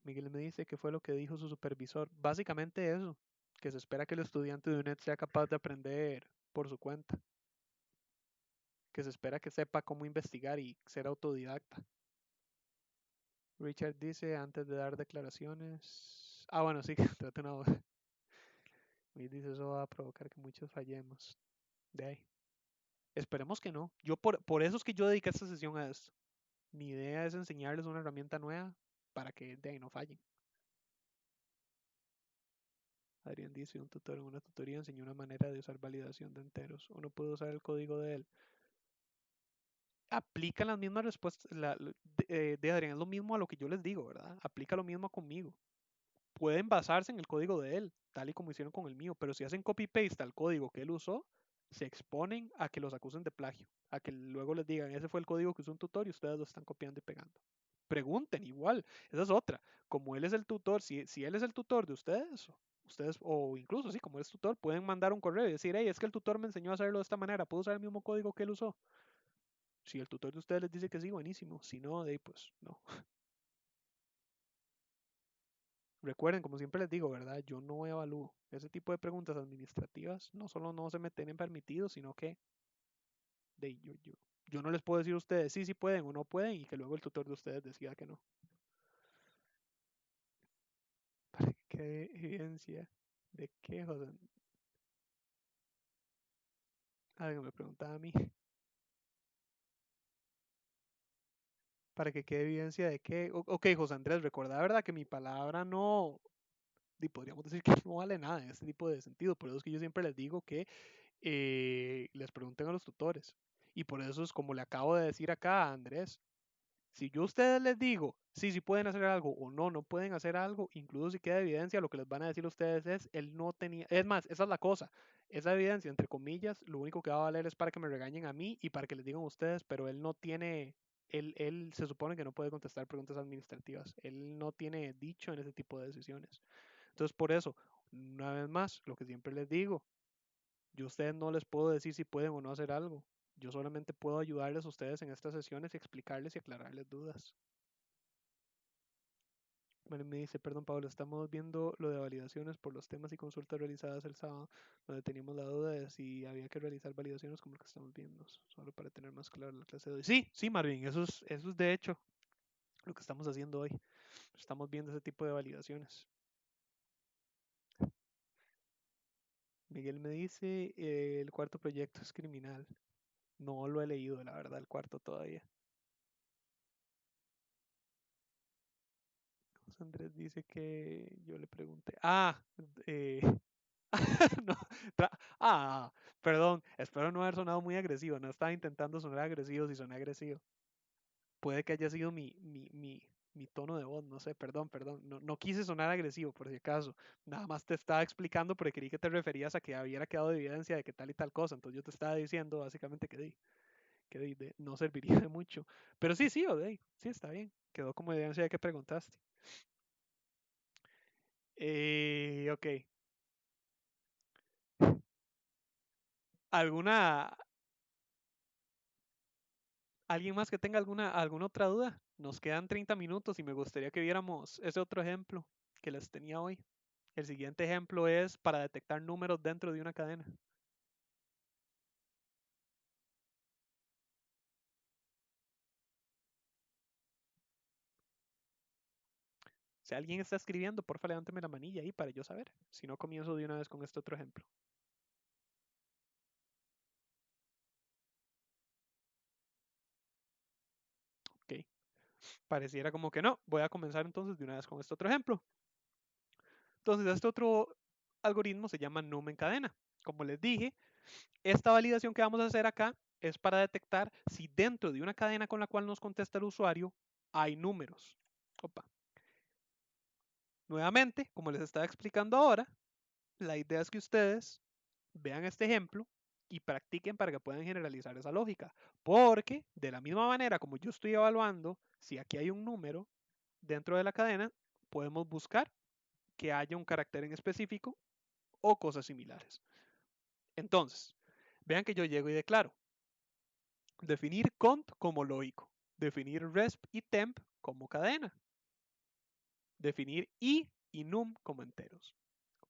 Miguel me dice que fue lo que dijo su supervisor. Básicamente eso, que se espera que el estudiante de UNED sea capaz de aprender por su cuenta, que se espera que sepa cómo investigar y ser autodidacta. Richard dice antes de dar declaraciones. Ah, bueno, sí, que trata una hora. Y dice eso va a provocar que muchos fallemos. De ahí. Esperemos que no. Yo por eso es que yo dediqué esta sesión a esto. Mi idea es enseñarles una herramienta nueva para que de ahí no fallen. Adrián dice, un tutor en una tutoría enseñó una manera de usar validación de enteros. Uno puede usar el código de él. Aplica las mismas respuestas. De Adrián es lo mismo a lo que yo les digo, ¿verdad? Aplica lo mismo conmigo. Pueden basarse en el código de él, tal y como hicieron con el mío, pero si hacen copy-paste al código que él usó, se exponen a que los acusen de plagio, a que luego les digan, ese fue el código que usó un tutor y ustedes lo están copiando y pegando. Pregunten igual, esa es otra. Como él es el tutor, si él es el tutor de ustedes, o incluso sí, como él es tutor, pueden mandar un correo y decir, hey, es que el tutor me enseñó a hacerlo de esta manera, ¿puedo usar el mismo código que él usó? Si el tutor de ustedes les dice que sí, buenísimo. Si no, de ahí pues no. Recuerden, como siempre les digo, ¿verdad? Yo no evalúo. Ese tipo de preguntas administrativas no solo no se me tienen permitidos, sino que yo no les puedo decir a ustedes sí, sí pueden o no pueden y que luego el tutor de ustedes decida que no. ¿Para qué evidencia? ¿De qué, José? Alguien me preguntaba a mí. ¿Para que quede evidencia de qué? Ok, José Andrés, recuerda, ¿verdad? Que mi palabra no, y podríamos decir que no vale nada en este tipo de sentido. Por eso es que yo siempre les digo que les pregunten a los tutores. Y por eso es como le acabo de decir acá a Andrés. Si yo a ustedes les digo, sí, sí pueden hacer algo o no, no pueden hacer algo, incluso si queda evidencia, lo que les van a decir a ustedes es, él no tenía, es más, esa es la cosa, esa evidencia, entre comillas, lo único que va a valer es para que me regañen a mí y para que les digan a ustedes, pero él no tiene, él se supone que no puede contestar preguntas administrativas, él no tiene dicho en ese tipo de decisiones. Entonces, por eso, una vez más, lo que siempre les digo, yo a ustedes no les puedo decir si pueden o no hacer algo. Yo solamente puedo ayudarles a ustedes en estas sesiones y explicarles y aclararles dudas. Bueno, me dice, perdón Pablo, estamos viendo lo de validaciones por los temas y consultas realizadas el sábado, donde teníamos la duda de si había que realizar validaciones como lo que estamos viendo, solo para tener más claro la clase de hoy. Sí, sí, Marvin, eso es de hecho lo que estamos haciendo hoy. Estamos viendo ese tipo de validaciones. Miguel me dice, el cuarto proyecto es criminal. No lo he leído, la verdad, el cuarto todavía. José Andrés dice que yo le pregunté. Eh, no, perdón, espero no haber sonado muy agresivo. No estaba intentando sonar agresivo si soné agresivo. Puede que haya sido mi mi tono de voz, no sé, perdón, perdón. No quise sonar agresivo, por si acaso. Nada más te estaba explicando porque creí que te referías a que hubiera quedado evidencia de que tal y tal cosa. Entonces yo te estaba diciendo básicamente no serviría de mucho. Pero sí, sí, Odey, sí, está bien. Quedó como evidencia de que preguntaste. Ok. ¿Alguna, ¿Alguien más que tenga alguna otra duda? Nos quedan 30 minutos y me gustaría que viéramos ese otro ejemplo que les tenía hoy. El siguiente ejemplo es para detectar números dentro de una cadena. Si alguien está escribiendo, porfa, levánteme la manilla ahí para yo saber. Si no, comienzo de una vez con este otro ejemplo. Ok. Pareciera como que no. Voy a comenzar entonces de una vez con este otro ejemplo. Entonces, este otro algoritmo se llama num en cadena. Como les dije, esta validación que vamos a hacer acá es para detectar si dentro de una cadena con la cual nos contesta el usuario hay números. Opa. Nuevamente, como les estaba explicando ahora, la idea es que ustedes vean este ejemplo y practiquen para que puedan generalizar esa lógica. Porque de la misma manera como yo estoy evaluando si aquí hay un número dentro de la cadena, podemos buscar que haya un carácter en específico o cosas similares. Entonces, vean que yo llego y declaro definir cont como lógico, definir resp y temp como cadena, definir y num como enteros.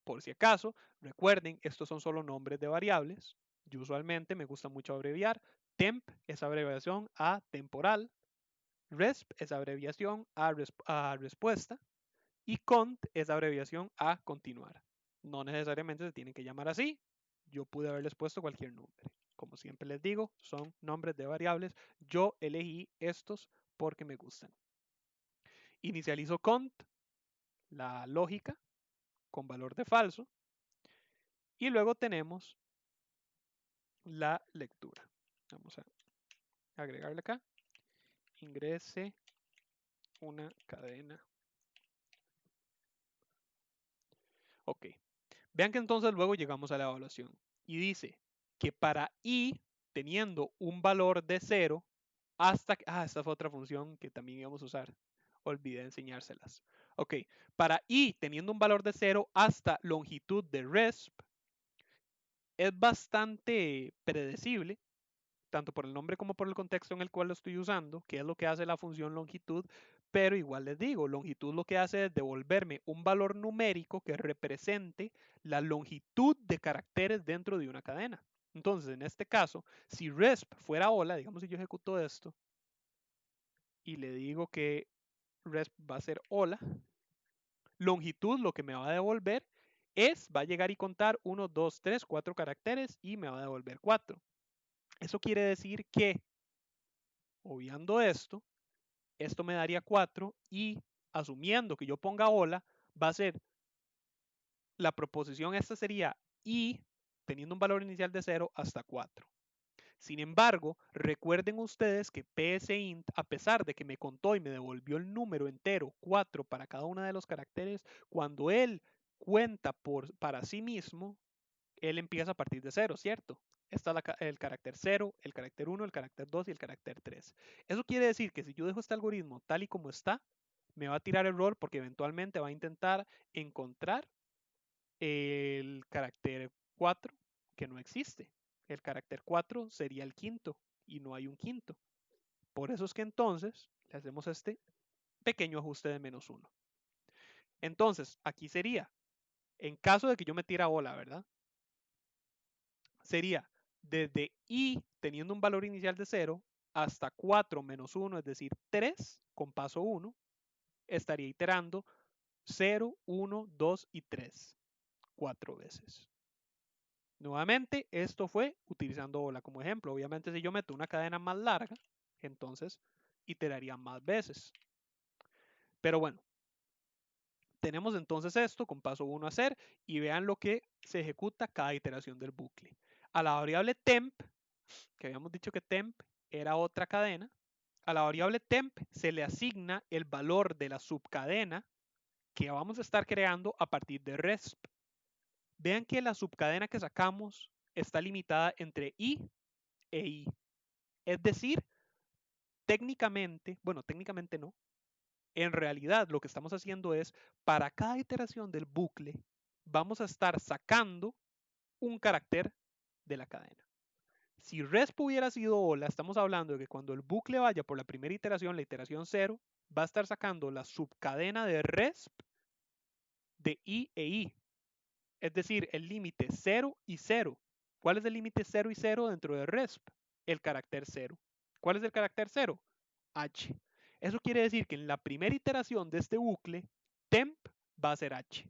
Por si acaso, recuerden, estos son solo nombres de variables. Yo usualmente me gusta mucho abreviar. Temp es abreviación a temporal, resp es abreviación a respuesta y cont es abreviación a continuar. No necesariamente se tienen que llamar así. Yo pude haberles puesto cualquier nombre. Como siempre les digo, son nombres de variables. Yo elegí estos porque me gustan. Inicializo cont, la lógica, con valor de falso. Y luego tenemos la lectura. Vamos a agregarle acá. Ingrese una cadena. Ok. Vean que entonces luego llegamos a la evaluación. Y dice que para i teniendo un valor de 0 hasta que... Ah, esta fue otra función que también íbamos a usar. Olvidé enseñárselas. Ok. Para i teniendo un valor de 0 hasta longitud de resp es bastante predecible tanto por el nombre como por el contexto en el cual lo estoy usando, que es lo que hace la función longitud, pero igual les digo, longitud lo que hace es devolverme un valor numérico que represente la longitud de caracteres dentro de una cadena. Entonces, en este caso, si resp fuera hola, digamos si yo ejecuto esto y le digo que resp va a ser hola, longitud lo que me va a devolver va a llegar y contar 1, 2, 3, 4 caracteres y me va a devolver 4. Eso quiere decir que, obviando esto me daría 4 y asumiendo que yo ponga hola, va a ser la proposición, esta sería y teniendo un valor inicial de 0 hasta 4. Sin embargo, recuerden ustedes que psint, a pesar de que me contó y me devolvió el número entero 4 para cada uno de los caracteres, cuando él cuenta para sí mismo, él empieza a partir de 0, ¿cierto? Está el carácter 0, el carácter 1, el carácter 2 y el carácter 3. Eso quiere decir que si yo dejo este algoritmo tal y como está, me va a tirar error porque eventualmente va a intentar encontrar el carácter 4 que no existe. El carácter 4 sería el quinto y no hay un quinto. Por eso es que entonces le hacemos este pequeño ajuste de -1. Entonces, aquí sería, en caso de que yo metiera hola, ¿verdad? Sería desde i teniendo un valor inicial de 0 hasta 4 menos 1, es decir, 3 con paso 1, estaría iterando 0, 1, 2 y 3 4 veces. Nuevamente, esto fue utilizando hola como ejemplo. Obviamente, si yo meto una cadena más larga, entonces iteraría más veces. Pero bueno, tenemos entonces esto con paso 1 a hacer y vean lo que se ejecuta cada iteración del bucle. A la variable temp, que habíamos dicho que temp era otra cadena, a la variable temp se le asigna el valor de la subcadena que vamos a estar creando a partir de resp. Vean que la subcadena que sacamos está limitada entre i e i. Es decir, técnicamente, bueno, técnicamente no, en realidad lo que estamos haciendo es, para cada iteración del bucle, vamos a estar sacando un carácter de la cadena. Si resp hubiera sido hola, estamos hablando de que cuando el bucle vaya por la primera iteración, la iteración 0, va a estar sacando la subcadena de resp de i e i. Es decir, el límite 0 y 0. ¿Cuál es el límite 0 y 0 dentro de resp? El carácter 0. ¿Cuál es el carácter 0? H. Eso quiere decir que en la primera iteración de este bucle, temp va a ser h.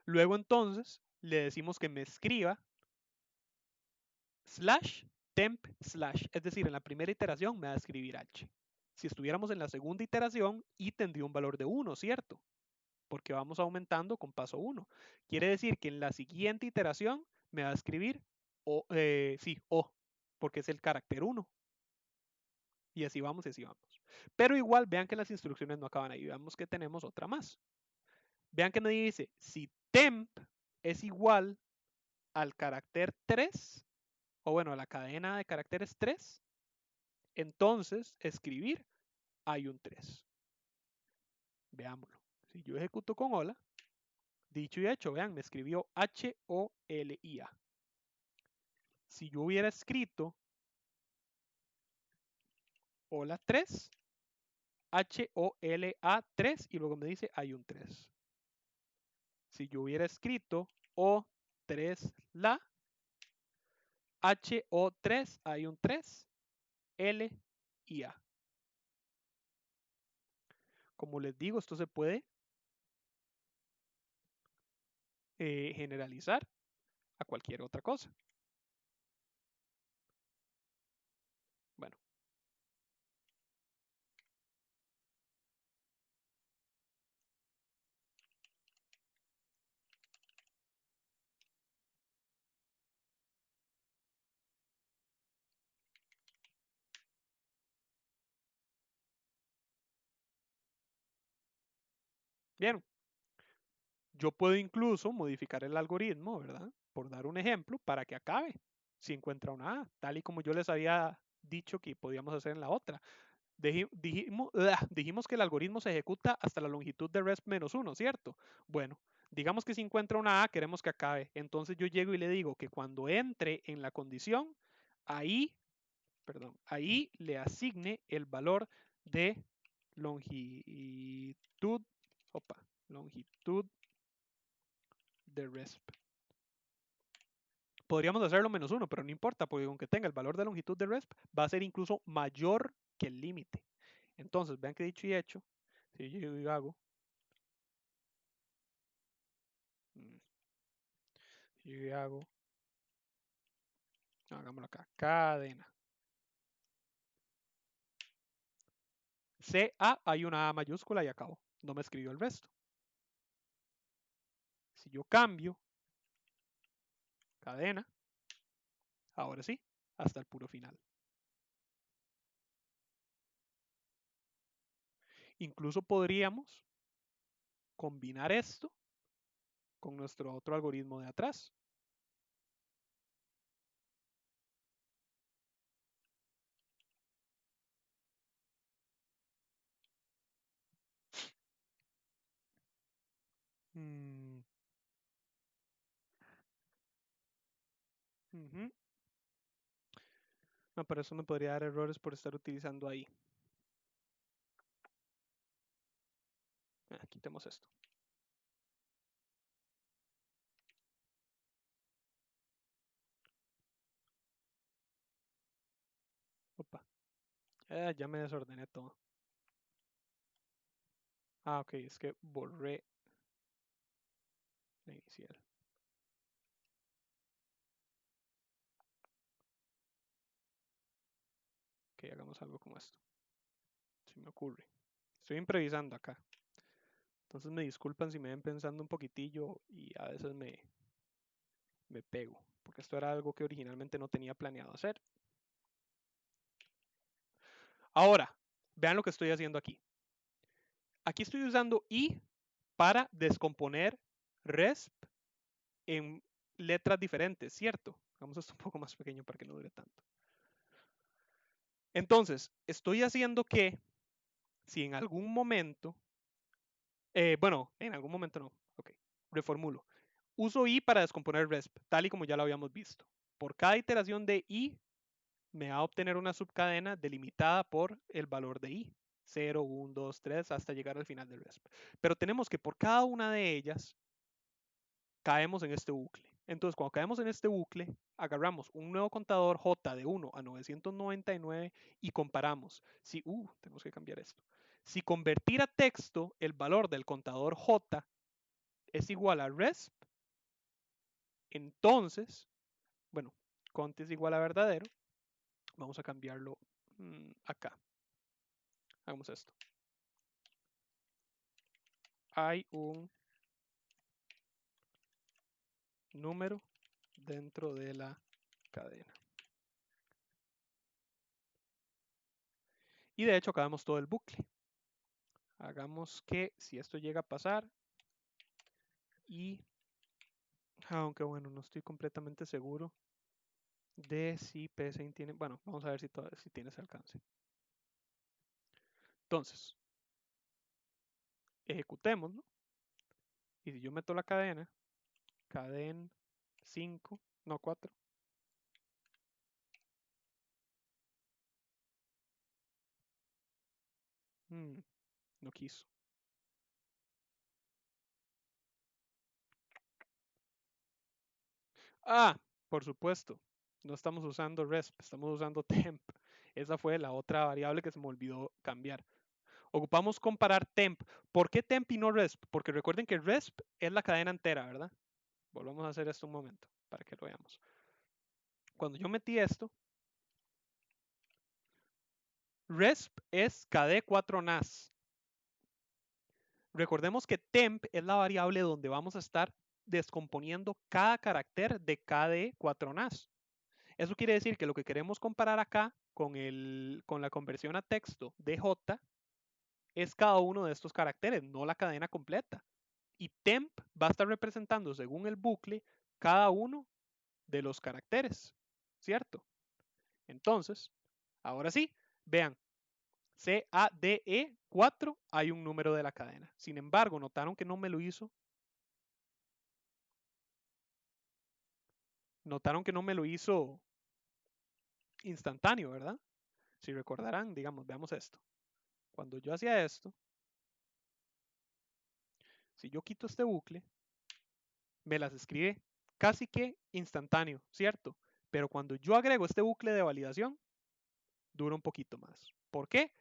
Luego entonces le decimos que me escriba slash temp slash. Es decir, en la primera iteración me va a escribir h. Si estuviéramos en la segunda iteración, i tendría un valor de 1, ¿cierto? Porque vamos aumentando con paso 1. Quiere decir que en la siguiente iteración me va a escribir o, sí, o, porque es el carácter 1. Y así vamos y así vamos. Pero igual vean que las instrucciones no acaban ahí. Veamos que tenemos otra más. Vean que me dice, si temp es igual al carácter 3, o bueno, a la cadena de caracteres 3, entonces escribir hay un 3. Veámoslo. Si yo ejecuto con hola, dicho y hecho, vean, me escribió H-O-L-I-A. Si yo hubiera escrito hola 3, H-O-L-A 3, y luego me dice hay un 3. Si yo hubiera escrito O3 la, HO3 hay un 3, L y A. Como les digo, esto se puede generalizar a cualquier otra cosa. Bueno, bien, yo puedo incluso modificar el algoritmo, ¿verdad? Por dar un ejemplo, para que acabe si encuentra una A, tal y como yo les había dicho que podíamos hacer en la otra. Dijimos que el algoritmo se ejecuta hasta la longitud de resp menos 1, ¿cierto? Bueno, digamos que si encuentra una A, queremos que acabe. Entonces yo llego y le digo que cuando entre en la condición, ahí, perdón, ahí le asigne el valor de longitud, longitud de resp. Podríamos hacerlo menos 1, pero no importa, porque aunque tenga el valor de longitud de resp, va a ser incluso mayor que el límite. Entonces, vean que dicho y hecho, si yo hago, si yo hago, hagámoslo acá, cadena. CA, hay una A mayúscula y acabo. No me escribió el resto. Si yo cambio cadena, ahora sí, hasta el puro final. Incluso podríamos combinar esto con nuestro otro algoritmo de atrás. Mm, uh-huh. No, pero eso me podría dar errores por estar utilizando ahí. Quitemos esto. Opa. Ya me desordené todo. Ah, ok, es que borré la inicial. Ok, hagamos algo como esto. Se me ocurre. Estoy improvisando acá. Entonces me disculpan si me ven pensando un poquitillo y a veces me pego. Porque esto era algo que originalmente no tenía planeado hacer. Ahora, vean lo que estoy haciendo aquí. Aquí estoy usando i para descomponer resp en letras diferentes, ¿cierto? Vamos a esto un poco más pequeño para que no dure tanto. Entonces, estoy haciendo que si en algún momento, bueno, en algún momento no, ok, reformulo. Uso i para descomponer resp, tal y como ya lo habíamos visto. Por cada iteración de i, me va a obtener una subcadena delimitada por el valor de i. 0, 1, 2, 3, hasta llegar al final del resp. Pero tenemos que por cada una de ellas caemos en este bucle. Entonces, cuando caemos en este bucle, agarramos un nuevo contador J de 1 a 999 y comparamos. Si, tenemos que cambiar esto. Si convertir a texto el valor del contador J es igual a resp, entonces, bueno, cont es igual a verdadero. Vamos a cambiarlo acá. Hagamos esto. Hay un número dentro de la cadena. Y de hecho acabamos todo el bucle. Hagamos que si esto llega a pasar y aunque bueno, no estoy completamente seguro de si PSIN tiene, bueno, vamos a ver si tiene ese alcance. Entonces, ejecutemos, ¿no? Y si yo meto la cadena 5, no 4. No quiso. Ah, por supuesto. No estamos usando resp, estamos usando temp. Esa fue la otra variable que se me olvidó cambiar. Ocupamos comparar temp. ¿Por qué temp y no resp? Porque recuerden que resp es la cadena entera, ¿verdad? Volvamos a hacer esto un momento para que lo veamos. Cuando yo metí esto, resp es kd4nas. Recordemos que temp es la variable donde vamos a estar descomponiendo cada carácter de kd4nas. Eso quiere decir que lo que queremos comparar acá con la conversión a texto de J es cada uno de estos caracteres, no la cadena completa. Y temp va a estar representando, según el bucle, cada uno de los caracteres, ¿cierto? Entonces, ahora sí, vean, CADE4 hay un número de la cadena. Sin embargo, notaron que no me lo hizo. Notaron que no me lo hizo instantáneo, ¿verdad? Si recordarán, digamos, veamos esto. Cuando yo hacía esto, si yo quito este bucle, me las escribe casi que instantáneo, ¿cierto? Pero cuando yo agrego este bucle de validación, dura un poquito más. ¿Por qué?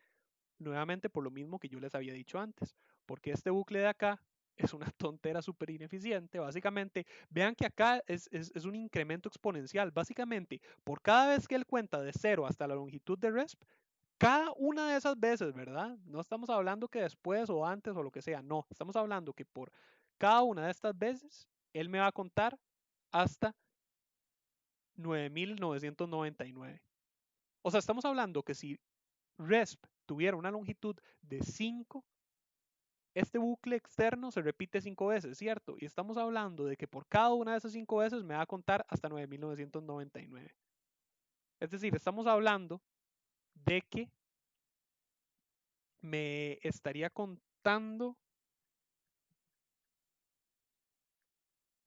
Nuevamente por lo mismo que yo les había dicho antes, porque este bucle de acá es una tontera súper ineficiente. Básicamente, vean que acá es un incremento exponencial. Básicamente, por cada vez que él cuenta de 0 hasta la longitud de resp, cada una de esas veces, ¿verdad? No estamos hablando que después o antes o lo que sea, no. Estamos hablando que por cada una de estas veces, él me va a contar hasta 9.999. O sea, estamos hablando que si resp tuviera una longitud de 5, este bucle externo se repite 5 veces, ¿cierto? Y estamos hablando de que por cada una de esas 5 veces me va a contar hasta 9.999. Es decir, estamos hablando de que me estaría contando,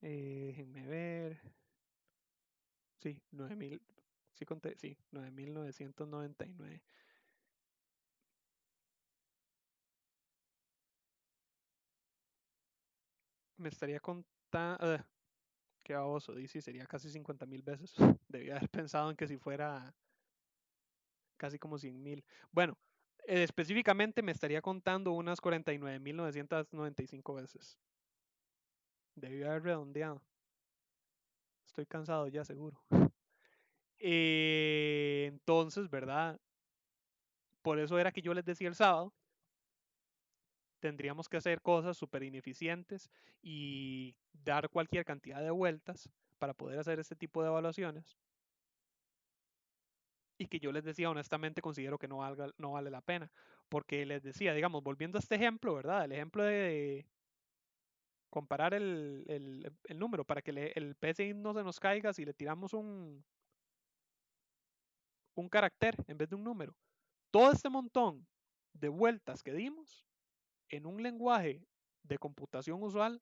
déjenme ver, sí, 9.000, sí conté, sí, 9.999. Me estaría contando, qué baboso, dice, sería casi 50.000 veces. Debía haber pensado en que si fuera casi como 100.000. Bueno, específicamente me estaría contando unas 49.995 veces. Debí haber redondeado. Estoy cansado ya, seguro. Entonces, ¿verdad? Por eso era que yo les decía el sábado, tendríamos que hacer cosas súper ineficientes y dar cualquier cantidad de vueltas para poder hacer este tipo de evaluaciones. y que yo les decía honestamente considero que no vale la pena. Porque les decía, digamos, volviendo a este ejemplo, ¿verdad? El ejemplo de comparar el número para que el PSI no se nos caiga si le tiramos un carácter en vez de un número. Todo este montón de vueltas que dimos en un lenguaje de computación usual,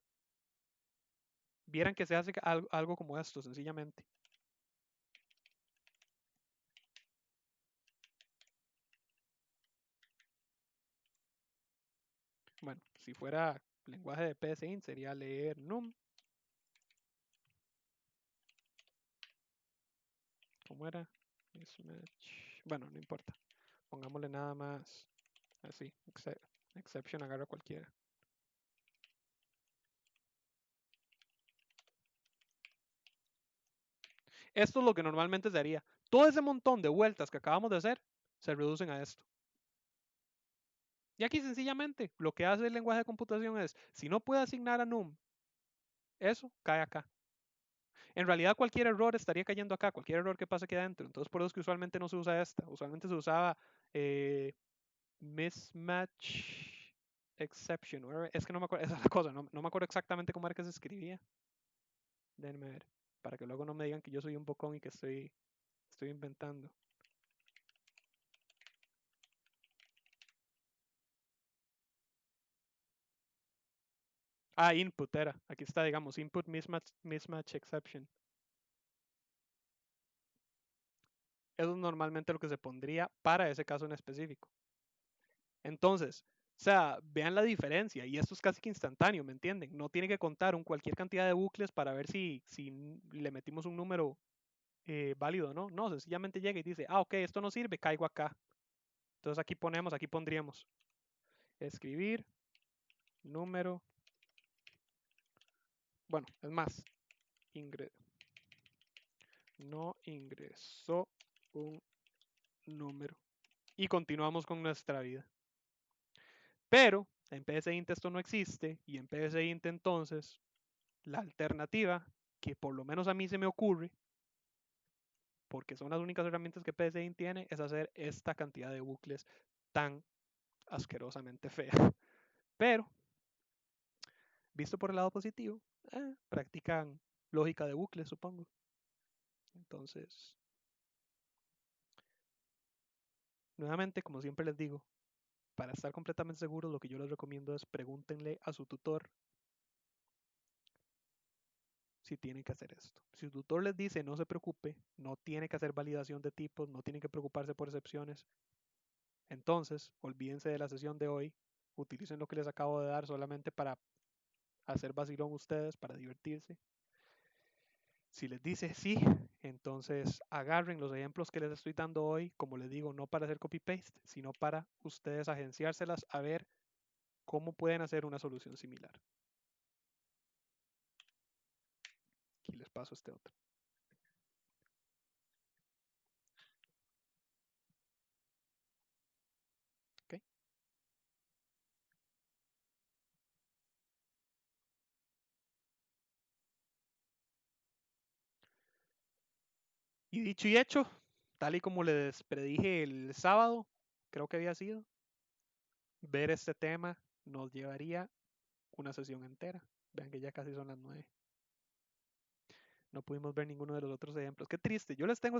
vieran que se hace algo como esto, sencillamente. Bueno, si fuera lenguaje de PSIN sería leer num. ¿Cómo era? Mismatch. Bueno, no importa. Pongámosle nada más así. Exception agarra cualquiera. Esto es lo que normalmente se haría. Todo ese montón de vueltas que acabamos de hacer se reducen a esto. Y aquí sencillamente lo que hace el lenguaje de computación es, si no puede asignar a num, eso cae acá. En realidad cualquier error estaría cayendo acá, cualquier error que pase aquí adentro. Entonces por eso es que usualmente no se usa esta. Usualmente se usaba mismatch exception. Es que no me acuerdo, esa es la cosa, no me acuerdo exactamente cómo era que se escribía. Déjenme ver, para que luego no me digan que yo soy un bocón y que estoy inventando. Ah, input era. Aquí está, digamos, input mismatch exception. Eso es normalmente lo que se pondría para ese caso en específico. Entonces, o sea, vean la diferencia y esto es casi que instantáneo, ¿me entienden? No tiene que contar cualquier cantidad de bucles para ver si le metimos un número válido o no. No, sencillamente llega y dice, ah, ok, esto no sirve, caigo acá. Entonces aquí pondríamos escribir número. Bueno, es más, no ingresó un número. Y continuamos con nuestra vida. Pero en PSINT esto no existe y en PSINT entonces la alternativa que por lo menos a mí se me ocurre, porque son las únicas herramientas que PSINT tiene, es hacer esta cantidad de bucles tan asquerosamente fea. Pero, visto por el lado positivo, practican lógica de bucles, supongo. Entonces, nuevamente, como siempre les digo, para estar completamente seguros, lo que yo les recomiendo es pregúntenle a su tutor si tienen que hacer esto. Si su tutor les dice no se preocupe, no tiene que hacer validación de tipos, no tiene que preocuparse por excepciones, entonces olvídense de la sesión de hoy, utilicen lo que les acabo de dar solamente para hacer vacilón ustedes, para divertirse. Si les dice sí, entonces agarren los ejemplos que les estoy dando hoy, como les digo, no para hacer copy-paste, sino para ustedes agenciárselas a ver cómo pueden hacer una solución similar. Aquí les paso este otro. ¿Okay? Y dicho y hecho, tal y como les predije el sábado, creo que había sido, ver este tema nos llevaría una sesión entera. Vean que ya casi son las 9. No pudimos ver ninguno de los otros ejemplos. Qué triste. Yo les tengo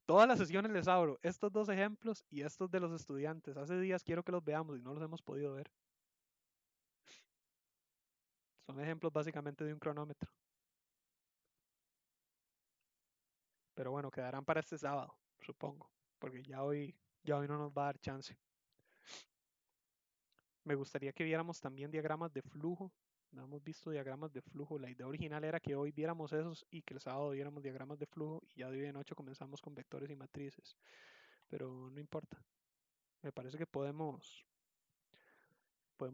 todas las sesiones les abro estos dos ejemplos y estos de los estudiantes. Hace días quiero que los veamos y no los hemos podido ver. Son ejemplos básicamente de un cronómetro. Pero bueno, quedarán para este sábado, supongo. Porque ya hoy no nos va a dar chance. Me gustaría que viéramos también diagramas de flujo. No hemos visto diagramas de flujo. La idea original era que hoy viéramos esos y que el sábado viéramos diagramas de flujo y ya de hoy en 8 comenzamos con vectores y matrices. Pero no importa. Me parece que podemos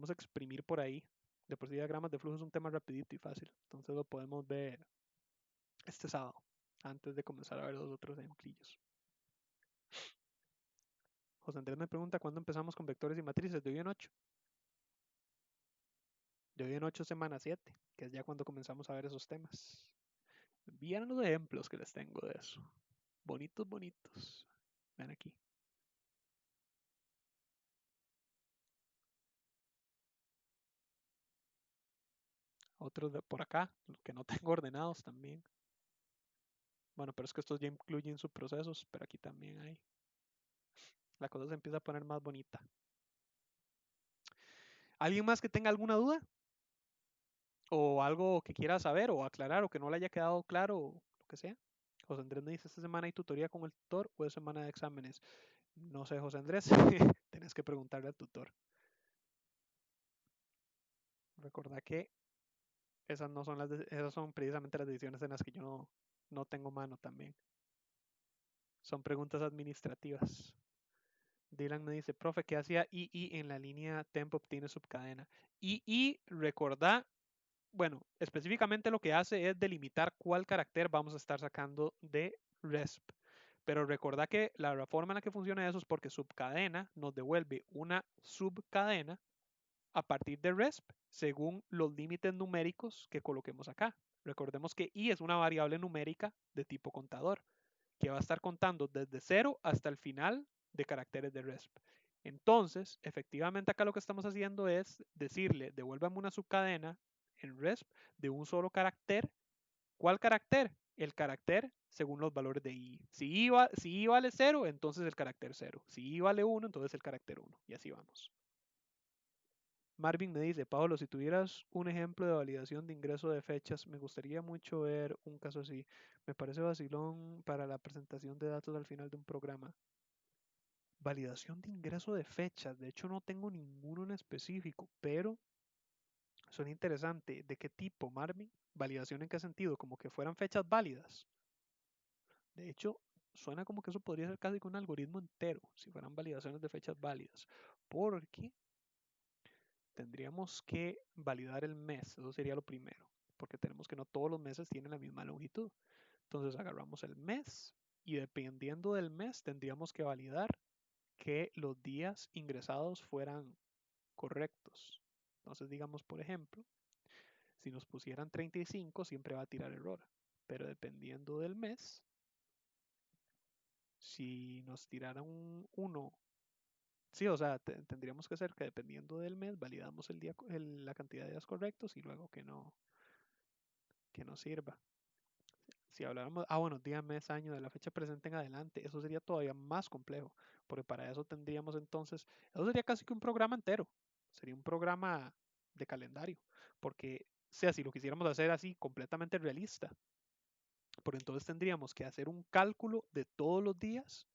exprimir por ahí. De por sí diagramas de flujo es un tema rapidito y fácil. Entonces lo podemos ver este sábado, antes de comenzar a ver los otros ejemplillos. José Andrés me pregunta cuándo empezamos con vectores y matrices. De hoy en 8. De hoy en 8 semana 7, que es ya cuando comenzamos a ver esos temas. Vieron los ejemplos que les tengo de eso. Bonitos, bonitos. Ven aquí. Otros de por acá, los que no tengo ordenados también. Bueno, pero es que estos ya incluyen subprocesos, pero aquí también hay. La cosa se empieza a poner más bonita. ¿Alguien más que tenga alguna duda? ¿O algo que quiera saber o aclarar o que no le haya quedado claro o lo que sea? José Andrés me dice, ¿esta semana hay tutoría con el tutor o es semana de exámenes? No sé, José Andrés. Tenés que preguntarle al tutor. Recordá que esas no son esas son precisamente las decisiones en las que yo no tengo mano también. Son preguntas administrativas. Dylan me dice, profe, ¿qué hacía II en la línea tempo obtiene subcadena? II, recordá, bueno, específicamente lo que hace es delimitar cuál carácter vamos a estar sacando de RESP. Pero recordá que la forma en la que funciona eso es porque subcadena nos devuelve una subcadena a partir de RESP según los límites numéricos que coloquemos acá. Recordemos que I es una variable numérica de tipo contador que va a estar contando desde cero hasta el final de caracteres de RESP. Entonces, efectivamente acá lo que estamos haciendo es decirle, devuélvame una subcadena en RESP de un solo carácter. ¿Cuál carácter? El carácter según los valores de I. Si I vale 0, entonces el carácter 0. Si I vale 1, entonces el carácter 1. Y así vamos. Marvin me dice, Pablo, si tuvieras un ejemplo de validación de ingreso de fechas, me gustaría mucho ver un caso así. Me parece vacilón para la presentación de datos al final de un programa. Validación de ingreso de fechas. De hecho, no tengo ninguno en específico, pero son interesantes. ¿De qué tipo, Marvin? ¿Validación en qué sentido? Como que fueran fechas válidas. De hecho, suena como que eso podría ser casi que un algoritmo entero, si fueran validaciones de fechas válidas. Porque tendríamos que validar el mes, eso sería lo primero, porque tenemos que no todos los meses tienen la misma longitud. Entonces agarramos el mes y dependiendo del mes tendríamos que validar que los días ingresados fueran correctos. Entonces digamos, por ejemplo, si nos pusieran 35 siempre va a tirar error, pero dependiendo del mes, si nos tiraran un 1, sí, o sea, tendríamos que hacer que dependiendo del mes validamos el día, la cantidad de días correctos y luego que no sirva. Si habláramos, bueno, día, mes, año, de la fecha presente en adelante, eso sería todavía más complejo, porque para eso tendríamos entonces, eso sería casi que un programa entero, sería un programa de calendario, porque, o sea, si lo quisiéramos hacer así completamente realista, por entonces tendríamos que hacer un cálculo de todos los días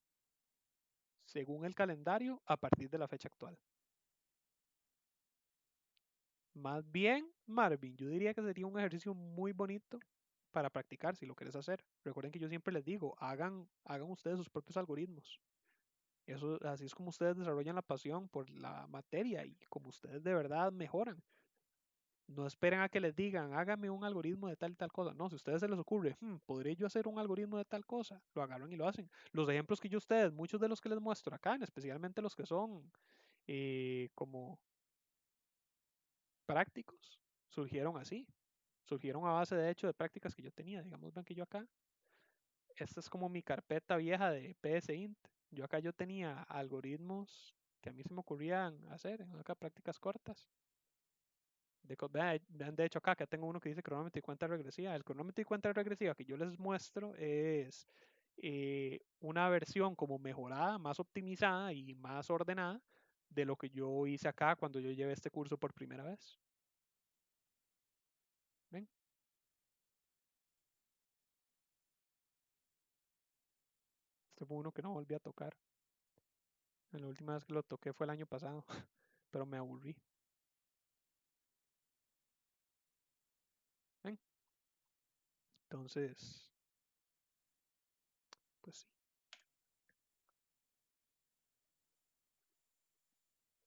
según el calendario a partir de la fecha actual. Más bien, Marvin, yo diría que sería un ejercicio muy bonito para practicar si lo quieres hacer. Recuerden que yo siempre les digo, hagan ustedes sus propios algoritmos. Eso, así es como ustedes desarrollan la pasión por la materia y como ustedes de verdad mejoran. No esperen a que les digan, hágame un algoritmo de tal y tal cosa. No, si a ustedes se les ocurre, ¿podré yo hacer un algoritmo de tal cosa? Lo agarran y lo hacen. Los ejemplos que yo a ustedes, muchos de los que les muestro acá, especialmente los que son como prácticos, surgieron así. Surgieron a base de hecho de prácticas que yo tenía. Digamos, ven que yo acá, esta es como mi carpeta vieja de PSInt. Yo acá yo tenía algoritmos que a mí se me ocurrían hacer en acá prácticas cortas. Vean, de hecho acá tengo uno que dice cronómetro y cuenta regresiva. El cronómetro y cuenta regresiva que yo les muestro es una versión como mejorada, más optimizada y más ordenada de lo que yo hice acá cuando yo llevé este curso por primera vez. ¿Ven? Este fue uno que no volví a tocar. La última vez que lo toqué fue el año pasado, pero me aburrí. ¿Ven? Entonces, pues sí.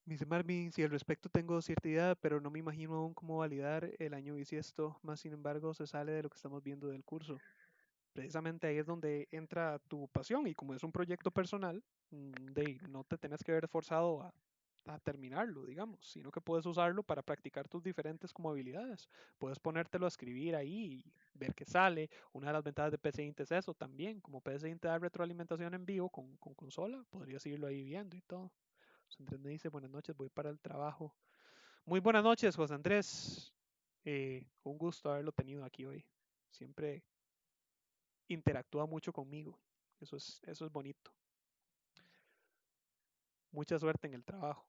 Me dice Marvin, si al respecto tengo cierta idea, pero no me imagino aún cómo validar el año bisiesto, más sin embargo se sale de lo que estamos viendo del curso. Precisamente ahí es donde entra tu pasión y como es un proyecto personal, no te tenés que ver forzado a terminarlo, digamos, sino que puedes usarlo para practicar tus diferentes como habilidades. Puedes ponértelo a escribir ahí y ver qué sale. Una de las ventajas de PC Int es eso también. Como PC Int te da retroalimentación en vivo con consola, podrías irlo ahí viendo y todo. José Andrés me dice, buenas noches, voy para el trabajo. Muy buenas noches, José Andrés. Un gusto haberlo tenido aquí hoy. Siempre interactúa mucho conmigo. Eso es bonito. Mucha suerte en el trabajo.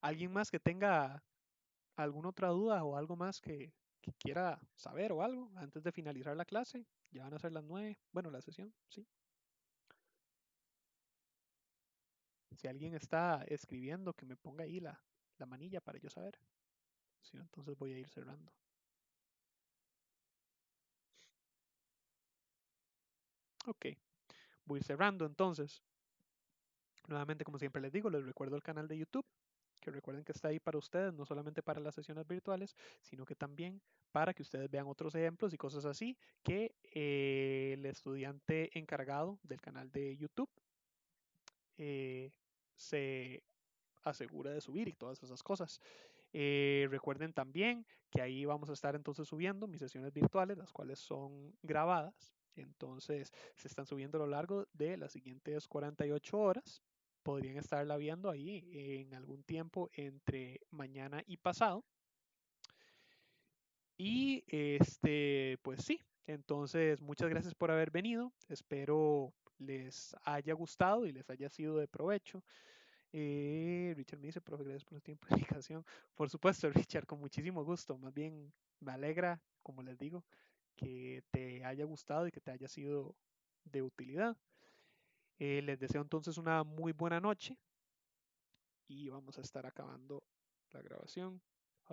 ¿Alguien más que tenga alguna otra duda o algo más que quiera saber o algo antes de finalizar la clase? Ya van a ser las 9. Bueno, la sesión, sí. Si alguien está escribiendo, que me ponga ahí la manilla para yo saber. Si no, entonces voy a ir cerrando. Ok, voy a ir cerrando entonces. Nuevamente, como siempre les digo, les recuerdo el canal de YouTube, que recuerden que está ahí para ustedes, no solamente para las sesiones virtuales, sino que también para que ustedes vean otros ejemplos y cosas así que el estudiante encargado del canal de YouTube eh, se asegura de subir y todas esas cosas. Recuerden también que ahí vamos a estar entonces subiendo mis sesiones virtuales, las cuales son grabadas. Entonces se están subiendo a lo largo de las siguientes 48 horas. Podrían estarla viendo ahí en algún tiempo entre mañana y pasado. Y pues sí, entonces muchas gracias por haber venido. Espero les haya gustado y les haya sido de provecho. Richard me dice, profe, gracias por su tiempo de dedicación. Por supuesto, Richard, con muchísimo gusto. Más bien me alegra, como les digo, que te haya gustado y que te haya sido de utilidad. Les deseo entonces una muy buena noche y vamos a estar acabando la grabación.